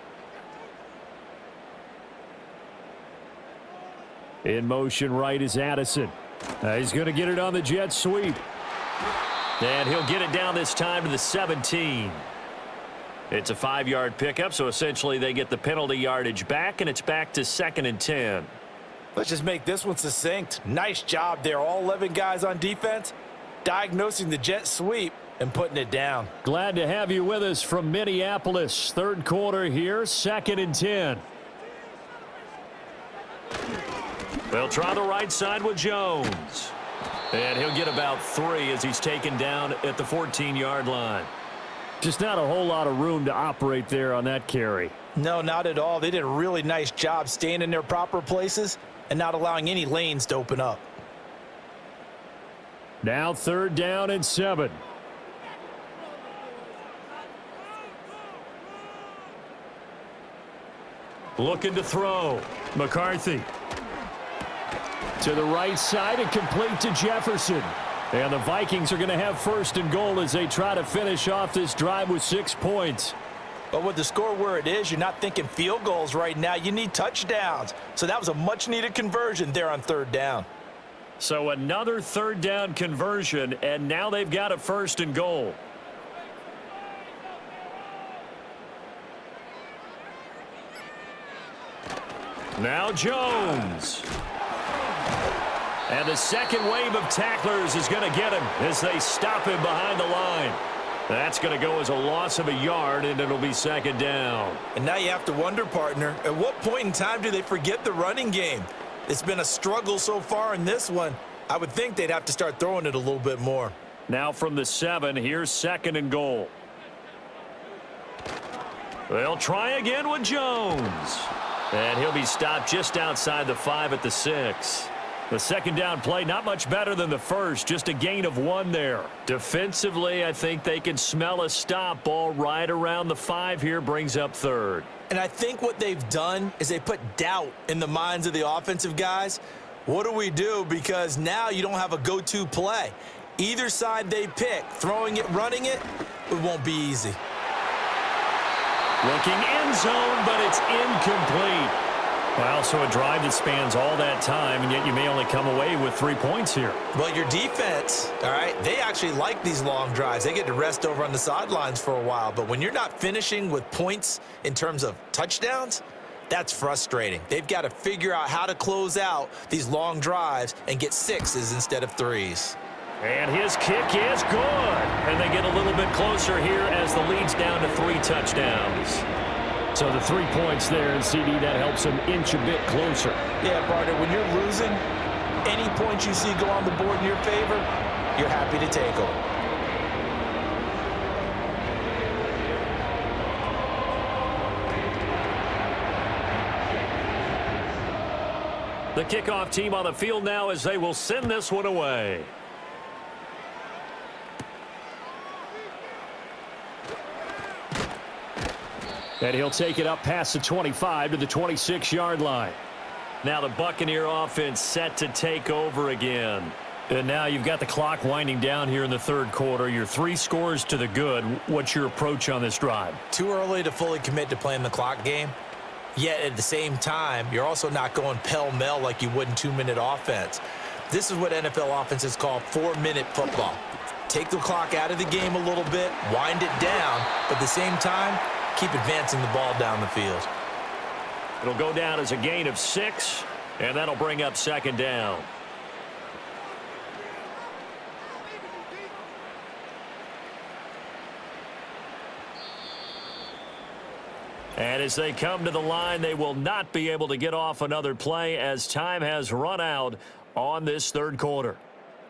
In motion right is Addison. He's going to get it on the jet sweep. And he'll get it down this time to the 17. It's a 5-yard pickup, so essentially they get the penalty yardage back, and it's back to 2nd and 10. Let's just make this one succinct. Nice job there. All 11 guys on defense diagnosing the jet sweep and putting it down. Glad to have you with us from Minneapolis. Third quarter here, 2nd and 10. They'll try the right side with Jones. And he'll get about 3 as he's taken down at the 14-yard line. Just not a whole lot of room to operate there on that carry. No, not at all. They did a really nice job staying in their proper places and not allowing any lanes to open up. Now 3rd down and 7. Looking to throw. McCarthy. To the right side and complete to Jefferson. And the Vikings are going to have 1st and goal as they try to finish off this drive with 6 points. But with the score where it is, you're not thinking field goals right now. You need touchdowns. So that was a much-needed conversion there on 3rd down. So another 3rd down conversion, and now they've got a 1st and goal. Now Jones. And the second wave of tacklers is going to get him as they stop him behind the line. That's going to go as a loss of a yard, and it'll be 2nd down. And now you have to wonder, partner, at what point in time do they forget the running game? It's been a struggle so far in this one. I would think they'd have to start throwing it a little bit more. Now from the 7, here's 2nd and goal. They'll try again with Jones. And he'll be stopped just outside the 5 at the 6. The 2nd down play, not much better than the first, just a gain of 1 there. Defensively, I think they can smell a stop. Ball right around the 5 here, brings up 3rd. And I think what they've done is they put doubt in the minds of the offensive guys. What do we do? Because now you don't have a go-to play. Either side they pick, throwing it, running it, it won't be easy. Looking end zone, but it's incomplete. Well, so a drive that spans all that time, and yet you may only come away with 3 points here. Well, your defense, all right, they actually like these long drives. They get to rest over on the sidelines for a while. But when you're not finishing with points in terms of touchdowns, that's frustrating. They've got to figure out how to close out these long drives and get 6s instead of 3s. And his kick is good. And they get a little bit closer here as the lead's down to 3 touchdowns. So the 3 points there, and CD, that helps them inch a bit closer. Yeah, partner, when you're losing, any points you see go on the board in your favor, you're happy to take them. The kickoff team on the field now as they will send this one away. And he'll take it up past the 25 to the 26-yard line. Now the Buccaneer offense set to take over again. And now you've got the clock winding down here in the 3rd quarter. You're 3 scores to the good. What's your approach on this drive? Too early to fully commit to playing the clock game. Yet at the same time, you're also not going pell-mell like you would in 2-minute offense. This is what NFL offenses call 4-minute football. Take the clock out of the game a little bit, wind it down, but at the same time, keep advancing the ball down the field. It'll go down as a gain of 6, and that'll bring up 2nd down. And as they come to the line, they will not be able to get off another play as time has run out on this 3rd quarter.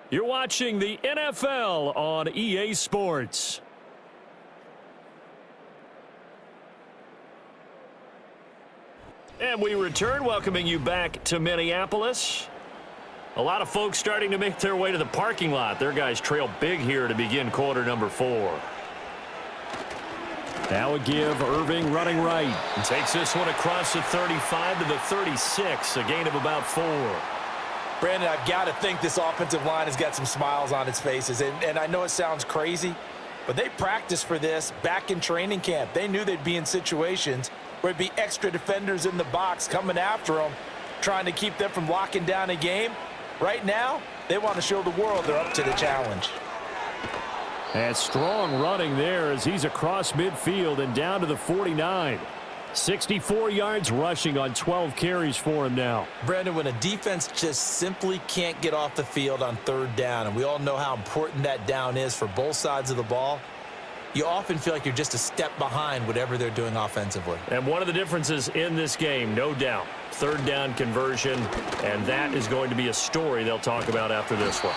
You're watching the NFL on EA Sports. And we return, welcoming you back to Minneapolis. A lot of folks starting to make their way to the parking lot. Their guys trail big here to begin quarter number 4. Now a give, Irving running right. And takes this one across the 35 to the 36, a gain of about 4. Brandon, I've got to think this offensive line has got some smiles on its faces. And I know it sounds crazy, but they practiced for this back in training camp. They knew they'd be in situations where it'd be extra defenders in the box coming after them, trying to keep them from locking down a game. Right now, they want to show the world they're up to the challenge. And strong running there as he's across midfield and down to the 49. 64 yards rushing on 12 carries for him now. Brandon, when a defense just simply can't get off the field on third down, and we all know how important that down is for both sides of the ball, you often feel like you're just a step behind whatever they're doing offensively. And one of the differences in this game, no doubt, third down conversion, and that is going to be a story they'll talk about after this one.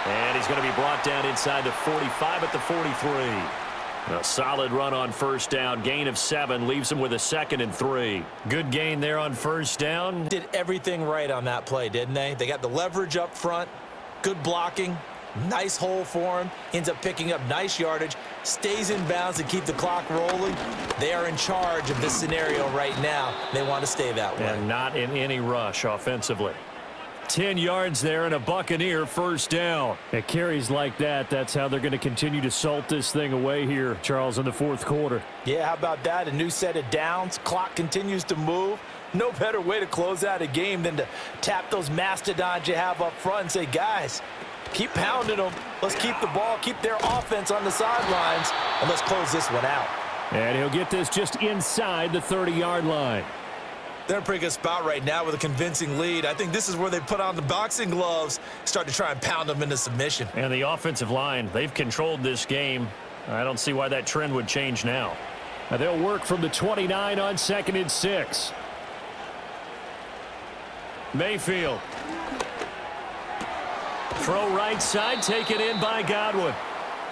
And he's going to be brought down inside the 45 at the 43. A solid run on first down. Gain of 7 leaves him with a 2nd and 3. Good gain there on first down. Did everything right on that play, didn't they? They got the leverage up front, good blocking, nice hole for him, ends up picking up nice yardage, stays in bounds to keep the clock rolling. They are in charge of this scenario right now. They want to stay that way. And not in any rush offensively. 10 yards there and a Buccaneer first down. At carries like that, that's how they're going to continue to salt this thing away here, Charles, in the fourth quarter. Yeah, how about that? A new set of downs. Clock continues to move. No better way to close out a game than to tap those mastodons you have up front and say, guys, keep pounding them. Let's keep the ball, keep their offense on the sidelines, and let's close this one out. And he'll get this just inside the 30-yard line. They're in a pretty good spot right now with a convincing lead. I think this is where they put on the boxing gloves, start to try and pound them into submission. And the offensive line, they've controlled this game. I don't see why that trend would change now. They'll work from the 29 on 2nd and 6. Mayfield. Throw right side, taken in by Godwin.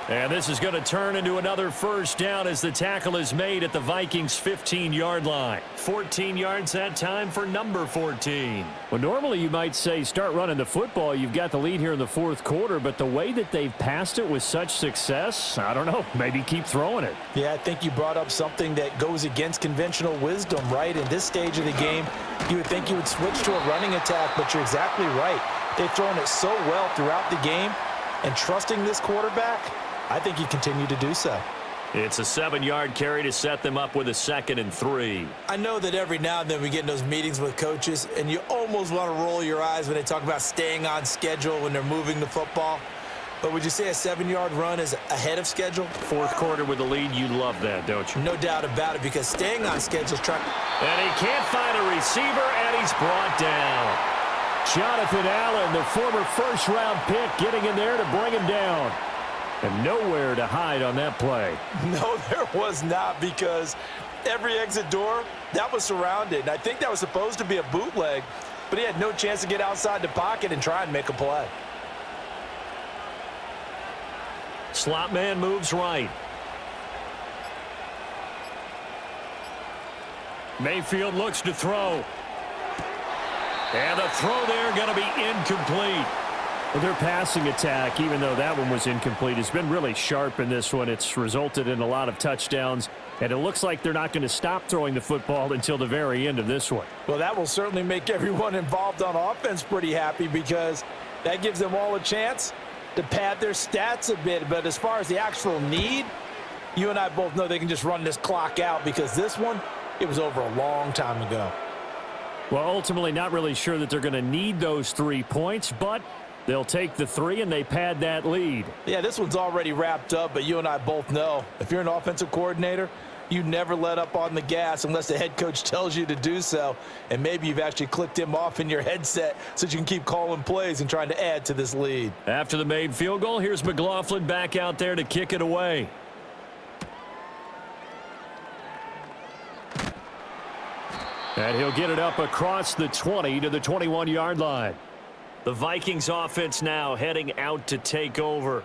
And this is going to turn into another first down as the tackle is made at the Vikings' 15-yard line. 14 yards that time for number 14. Well, normally you might say start running the football. You've got the lead here in the fourth quarter, but the way that they've passed it with such success, I don't know, maybe keep throwing it. Yeah, I think you brought up something that goes against conventional wisdom, right? In this stage of the game, you would think you would switch to a running attack, but you're exactly right. They've thrown it so well throughout the game, and trusting this quarterback, I think you continue to do so. It's a 7-yard carry to set them up with a 2nd and 3. I know that every now and then we get in those meetings with coaches, and you almost want to roll your eyes when they talk about staying on schedule when they're moving the football. But would you say a 7-yard run is ahead of schedule? Fourth quarter with the lead, you love that, don't you? No doubt about it, because staying on schedule is trying. And he can't find a receiver, and he's brought down. Jonathan Allen, the former first-round pick, getting in there to bring him down. And nowhere to hide on that play. No, there was not, because every exit door, that was surrounded. And I think that was supposed to be a bootleg, but he had no chance to get outside the pocket and try and make a play. Slot man moves right. Mayfield looks to throw. And the throw there going to be incomplete. Well, their passing attack, even though that one was incomplete, has been really sharp in this one. It's resulted in a lot of touchdowns, and it looks like they're not going to stop throwing the football until the very end of this one. Well, that will certainly make everyone involved on offense pretty happy, because that gives them all a chance to pad their stats a bit. But as far as the actual need, you and I both know they can just run this clock out, because this one, it was over a long time ago. Well, ultimately not really sure that they're going to need those 3 points, but they'll take the 3 and they pad that lead. Yeah, this one's already wrapped up, but you and I both know if you're an offensive coordinator, you never let up on the gas unless the head coach tells you to do so. And maybe you've actually clicked him off in your headset so that you can keep calling plays and trying to add to this lead. After the made field goal, here's McLaughlin back out there to kick it away. And he'll get it up across the 20 to the 21-yard line. The Vikings offense now heading out to take over.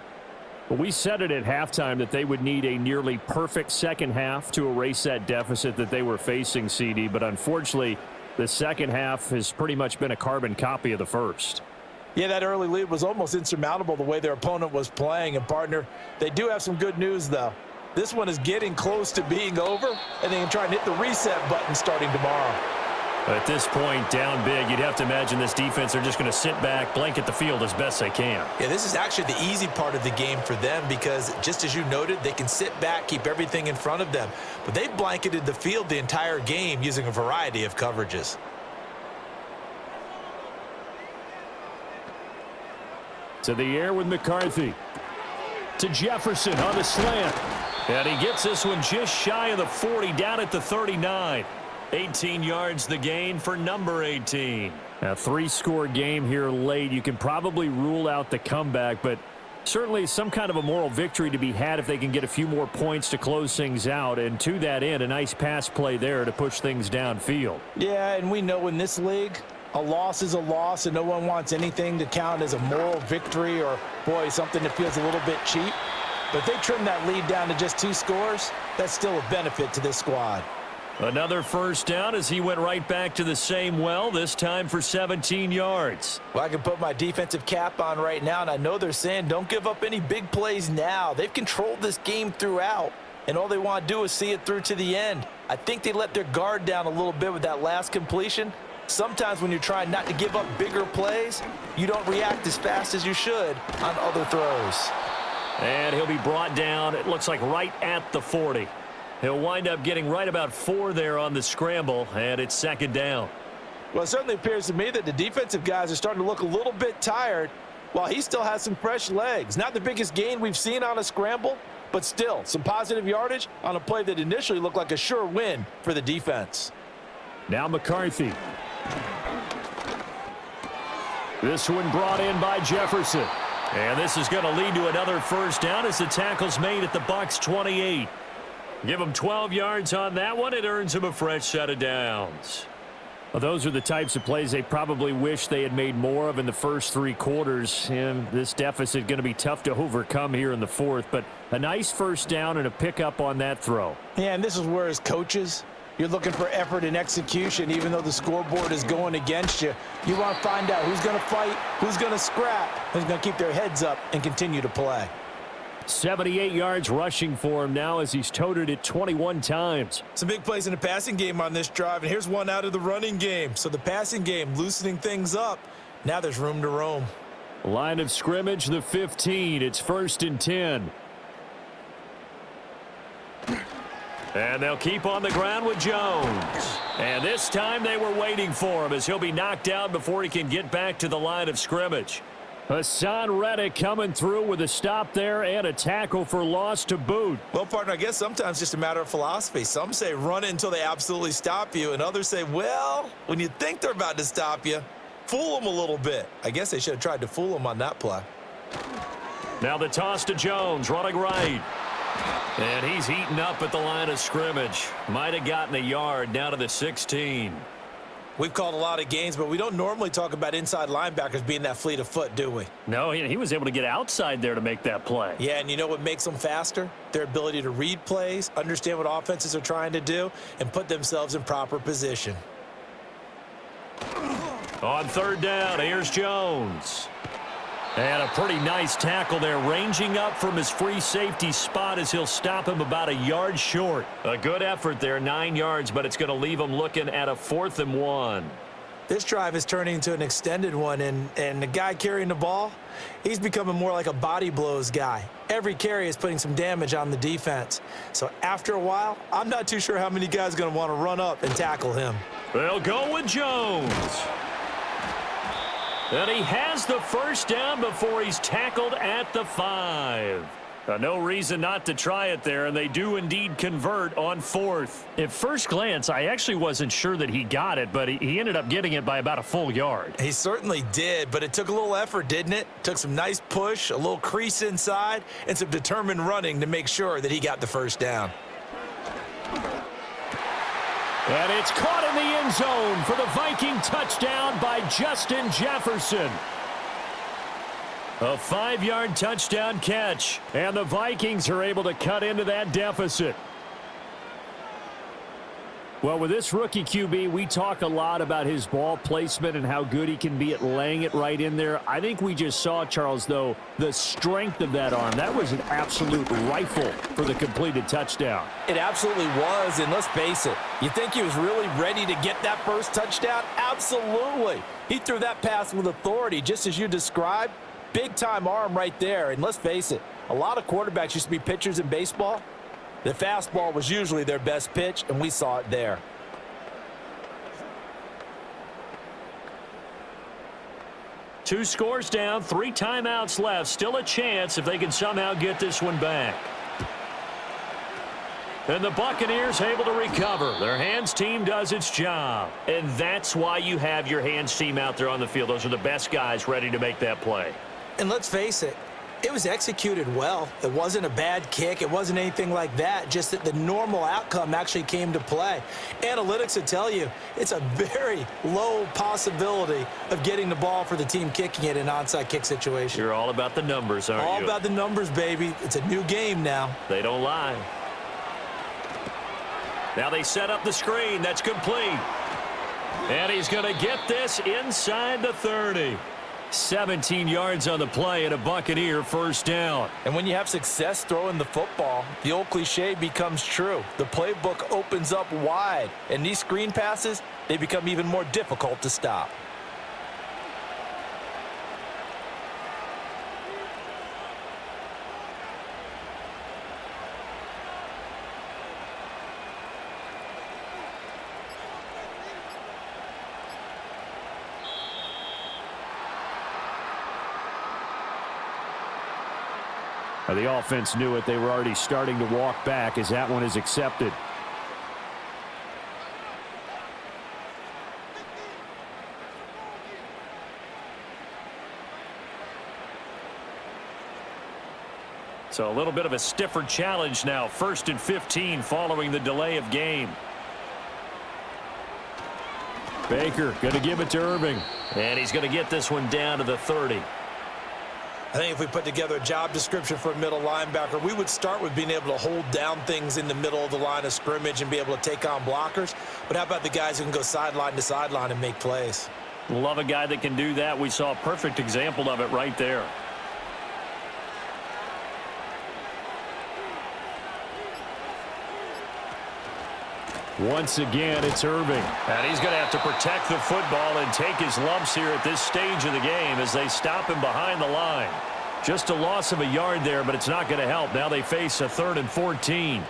Well, we said it at halftime that they would need a nearly perfect second half to erase that deficit that they were facing, CD. But unfortunately, the second half has pretty much been a carbon copy of the first. Yeah, that early lead was almost insurmountable the way their opponent was playing. And, partner, they do have some good news, though. This one is getting close to being over, and they can try and hit the reset button starting tomorrow. At this point, down big, you'd have to imagine this defense are just going to sit back, blanket the field as best they can. Yeah, this is actually the easy part of the game for them, because just as you noted, they can sit back, keep everything in front of them. But they've blanketed the field the entire game using a variety of coverages. To the air with McCarthy. To Jefferson on the slant. And he gets this one just shy of the 40, down at the 39. 18 yards the gain for number 18. A three-score game here late. You can probably rule out the comeback, but certainly some kind of a moral victory to be had if they can get a few more points to close things out. And to that end, a nice pass play there to push things downfield. Yeah, and we know in this league, a loss is a loss, and no one wants anything to count as a moral victory or, boy, something that feels a little bit cheap. But if they trim that lead down to just 2 scores, that's still a benefit to this squad. Another first down as he went right back to the same well, this time for 17 yards. Well, I can put my defensive cap on right now, and I know they're saying don't give up any big plays now. They've controlled this game throughout, and all they want to do is see it through to the end. I think they let their guard down a little bit with that last completion. Sometimes when you're trying not to give up bigger plays, you don't react as fast as you should on other throws. And he'll be brought down, it looks like right at the 40. He'll wind up getting right about 4 there on the scramble, and it's second down. Well, it certainly appears to me that the defensive guys are starting to look a little bit tired while he still has some fresh legs. Not the biggest gain we've seen on a scramble, but still some positive yardage on a play that initially looked like a sure win for the defense. Now McCarthy. This one brought in by Jefferson. And this is going to lead to another first down as the tackle's made at the Bucs 28. Give him 12 yards on that one. It earns him a fresh set of downs. Well, those are the types of plays they probably wish they had made more of in the first 3 quarters. And this deficit going to be tough to overcome here in the fourth. But a nice first down and a pickup on that throw. Yeah, and this is where as coaches, you're looking for effort and execution. Even though the scoreboard is going against you, you want to find out who's going to fight, who's going to scrap, who's going to keep their heads up and continue to play. 78 yards rushing for him now as he's toted it 21 times. Some big plays in the passing game on this drive, and here's one out of the running game. So the passing game loosening things up. Now there's room to roam. Line of scrimmage, the 15. It's 1st and 10. And they'll keep on the ground with Jones. And this time they were waiting for him as he'll be knocked down before he can get back to the line of scrimmage. Hassan Reddick coming through with a stop there and a tackle for loss to boot. Well, partner, I guess sometimes just a matter of philosophy. Some say run it until they absolutely stop you, and others say, well, when you think they're about to stop you, fool them a little bit. I guess they should have tried to fool them on that play. Now the toss to Jones, running right. And he's heating up at the line of scrimmage. Might have gotten a yard down to the 16. We've called a lot of games, but we don't normally talk about inside linebackers being that fleet of foot, do we? No, he was able to get outside there to make that play. Yeah, and you know what makes them faster? Their ability to read plays, understand what offenses are trying to do, and put themselves in proper position. On 3rd down, here's Jones. And a pretty nice tackle there, ranging up from his free safety spot as he'll stop him about a yard short. A good effort there, 9 yards, but it's going to leave him looking at a 4th and 1. This drive is turning into an extended one, and the guy carrying the ball, he's becoming more like a body blows guy. Every carry is putting some damage on the defense. So after a while, I'm not too sure how many guys are going to want to run up and tackle him. They'll go with Jones. And he has the first down before he's tackled at the 5. No reason not to try it there, and they do indeed convert on 4th. At first glance, I actually wasn't sure that he got it, but he ended up getting it by about a full yard. He certainly did, but it took a little effort, didn't it? Took some nice push, a little crease inside, and some determined running to make sure that he got the first down. And it's caught in the end zone for the Viking touchdown by Justin Jefferson. A 5-yard touchdown catch, and the Vikings are able to cut into that deficit. Well, with this rookie QB, we talk a lot about his ball placement and how good he can be at laying it right in there. I think we just saw, Charles, though, the strength of that arm. That was an absolute rifle for the completed touchdown. It absolutely was, and let's face it, you think he was really ready to get that first touchdown? Absolutely. He threw that pass with authority, just as you described. Big-time arm right there, and let's face it, a lot of quarterbacks used to be pitchers in baseball. The fastball was usually their best pitch, and we saw it there. Two scores down, 3 timeouts left. Still a chance if they can somehow get this one back. And the Buccaneers able to recover. Their hands team does its job. And that's why you have your hands team out there on the field. Those are the best guys ready to make that play. And let's face it, it was executed well. It wasn't a bad kick. It wasn't anything like that. Just that the normal outcome actually came to play. Analytics will tell you it's a very low possibility of getting the ball for the team kicking it in an onside kick situation. You're all about the numbers, aren't you? All about the numbers, baby. It's a new game now. They don't lie. Now they set up the screen. That's complete. And he's going to get this inside the 30. 17 yards on the play and a Buccaneer first down. And when you have success throwing the football, the old cliche becomes true. The playbook opens up wide, and these screen passes, they become even more difficult to stop. The offense knew it. They were already starting to walk back as that one is accepted. So a little bit of a stiffer challenge now. 1st and 15 following the delay of game. Baker going to give it to Irving. And he's going to get this one down to the 30. I think if we put together a job description for a middle linebacker, we would start with being able to hold down things in the middle of the line of scrimmage and be able to take on blockers. But how about the guys who can go sideline to sideline and make plays? Love a guy that can do that. We saw a perfect example of it right there. Once again, it's Irving. And he's going to have to protect the football and take his lumps here at this stage of the game as they stop him behind the line. Just a loss of a yard there, but it's not going to help. Now they face a 3rd and 14.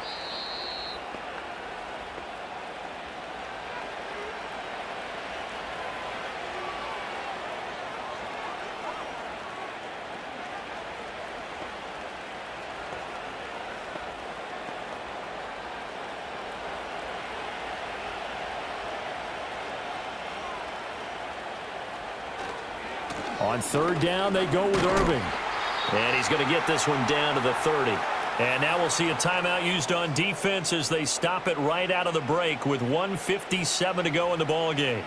On 3rd down, they go with Irving. And he's going to get this one down to the 30. And now we'll see a timeout used on defense as they stop it right out of the break with 1:57 to go in the ballgame.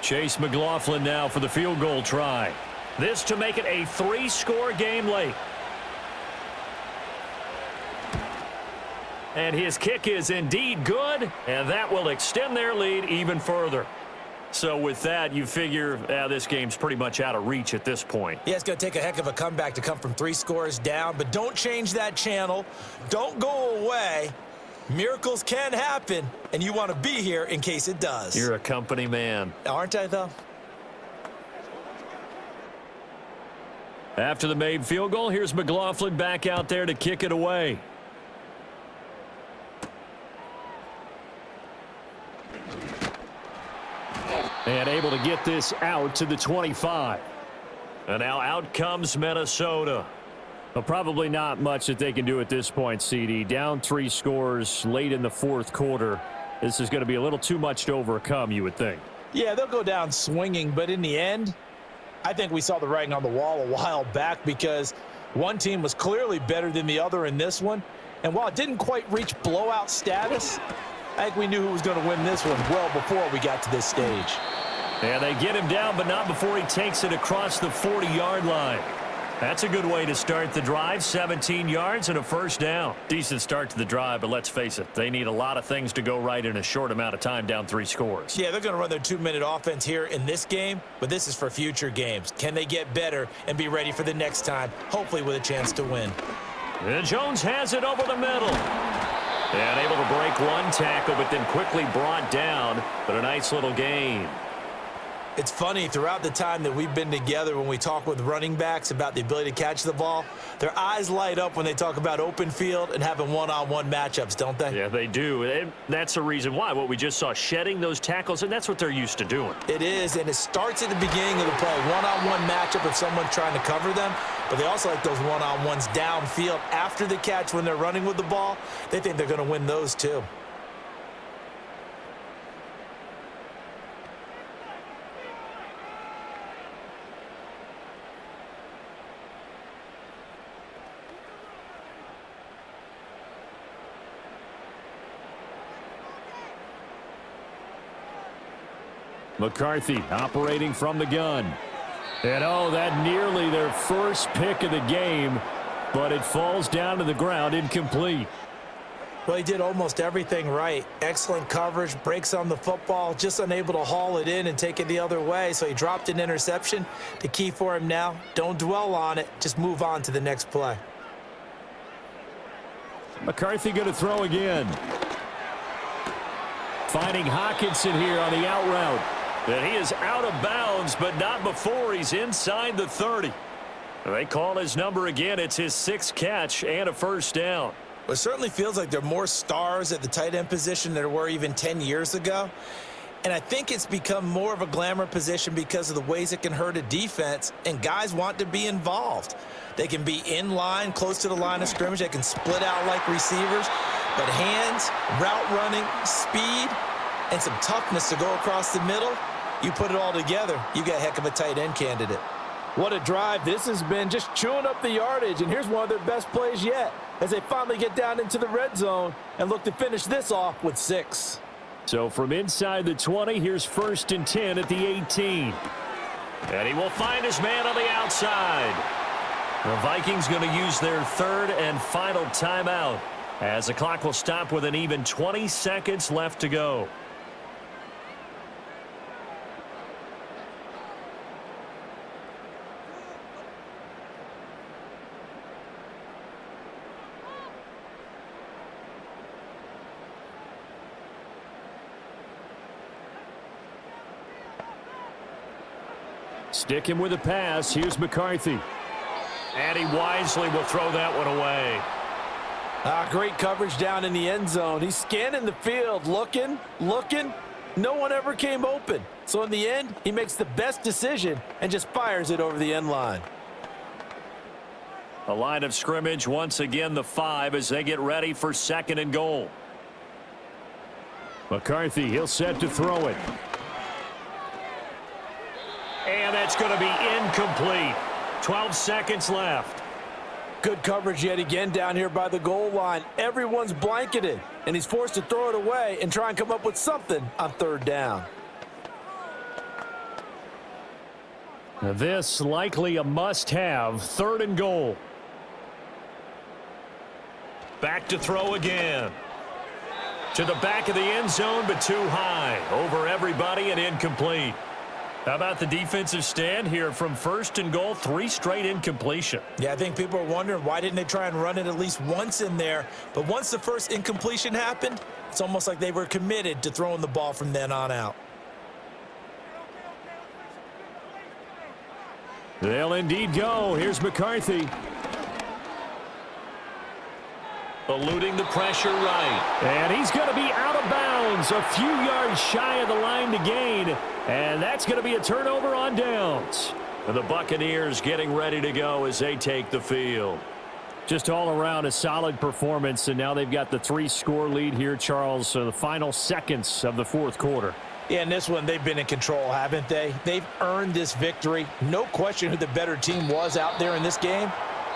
Chase McLaughlin now for the field goal try. This to make it a 3-score game late. And his kick is indeed good, and that will extend their lead even further. So with that, you figure this game's pretty much out of reach at this point. Yeah, it's going to take a heck of a comeback to come from 3 scores down, but don't change that channel. Don't go away. Miracles can happen, and you want to be here in case it does. You're a company man. Aren't I, though? After the made field goal, here's McLaughlin back out there to kick it away. And able to get this out to the 25. And now out comes Minnesota. Well, probably not much that they can do at this point, CD. Down 3 scores late in the 4th quarter. This is going to be a little too much to overcome, you would think. Yeah, they'll go down swinging, but in the end, I think we saw the writing on the wall a while back because one team was clearly better than the other in this one. And while it didn't quite reach blowout status, I think we knew who was going to win this one well before we got to this stage. And they get him down, but not before he takes it across the 40-yard line. That's a good way to start the drive. 17 yards and a first down. Decent start to the drive, but let's face it, they need a lot of things to go right in a short amount of time down 3 scores. Yeah, they're going to run their 2-minute offense here in this game, but this is for future games. Can they get better and be ready for the next time, hopefully with a chance to win? And Jones has it over the middle. And able to break one tackle, but then quickly brought down, but a nice little gain. It's funny, throughout the time that we've been together, when we talk with running backs about the ability to catch the ball, their eyes light up when they talk about open field and having one-on-one matchups, don't they? Yeah, they do. And that's the reason why. What we just saw, shedding those tackles, and that's what they're used to doing. It is, and it starts at the beginning of the play. One-on-one matchup if someone's trying to cover them, but they also like those one-on-ones downfield after the catch when they're running with the ball. They think they're going to win those too. McCarthy operating from the gun. And oh, that nearly their first pick of the game, but it falls down to the ground incomplete. Well, he did almost everything right. Excellent coverage, breaks on the football, just unable to haul it in and take it the other way, so he dropped an interception. The key for him now, don't dwell on it, just move on to the next play. McCarthy going to throw again. Finding Hawkinson here on the out route. And he is out of bounds, but not before he's inside the 30. They call his number again. It's his 6th catch and a first down. Well, it certainly feels like there are more stars at the tight end position than there were even 10 years ago. And I think it's become more of a glamour position because of the ways it can hurt a defense, and guys want to be involved. They can be in line, close to the line of scrimmage. They can split out like receivers. But hands, route running, speed, and some toughness to go across the middle, you put it all together, you got a heck of a tight end candidate. What a drive this has been, just chewing up the yardage, and here's one of their best plays yet as they finally get down into the red zone and look to finish this off with 6. So from inside the 20, here's 1st and 10 at the 18. And he will find his man on the outside. The Vikings going to use their 3rd and final timeout as the clock will stop with an even 20 seconds left to go. Sticking with the pass, here's McCarthy. And he wisely will throw that one away. Great coverage down in the end zone. He's scanning the field, looking. No one ever came open. So in the end, he makes the best decision and just fires it over the end line. A line of scrimmage, once again the 5 as they get ready for 2nd and goal. McCarthy, he'll set to throw it. And that's going to be incomplete. 12 seconds left. Good coverage yet again down here by the goal line. Everyone's blanketed, and he's forced to throw it away and try and come up with something on 3rd down. Now this likely a must-have. 3rd and goal. Back to throw again. To the back of the end zone, but too high. Over everybody and incomplete. How about the defensive stand here from 1st and goal, 3 straight incompletion? Yeah, I think people are wondering why didn't they try and run it at least once in there. But once the first incompletion happened, it's almost like they were committed to throwing the ball from then on out. They'll indeed go. Here's McCarthy. Eluding the pressure right. And he's going to be out of bounds. A few yards shy of the line to gain. And that's going to be a turnover on downs. And the Buccaneers getting ready to go as they take the field. Just all around a solid performance. And now they've got the 3-score lead here, Charles. So the final seconds of the 4th quarter. Yeah, in this one, they've been in control, haven't they? They've earned this victory. No question who the better team was out there in this game.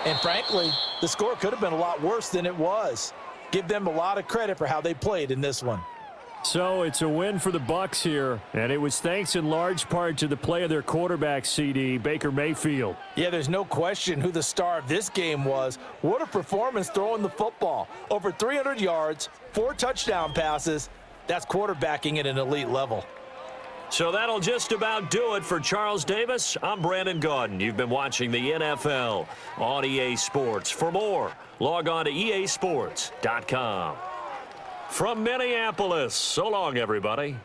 And frankly, the score could have been a lot worse than it was. Give them a lot of credit for how they played in this one. So it's a win for the Bucs here, and it was thanks in large part to the play of their quarterback, CD, Baker Mayfield. Yeah, there's no question who the star of this game was. What a performance throwing the football. Over 300 yards, 4 touchdown passes. That's quarterbacking at an elite level. So that'll just about do it for Charles Davis. I'm Brandon Gaudin. You've been watching the NFL on EA Sports. For more, log on to easports.com. From Minneapolis, so long, everybody.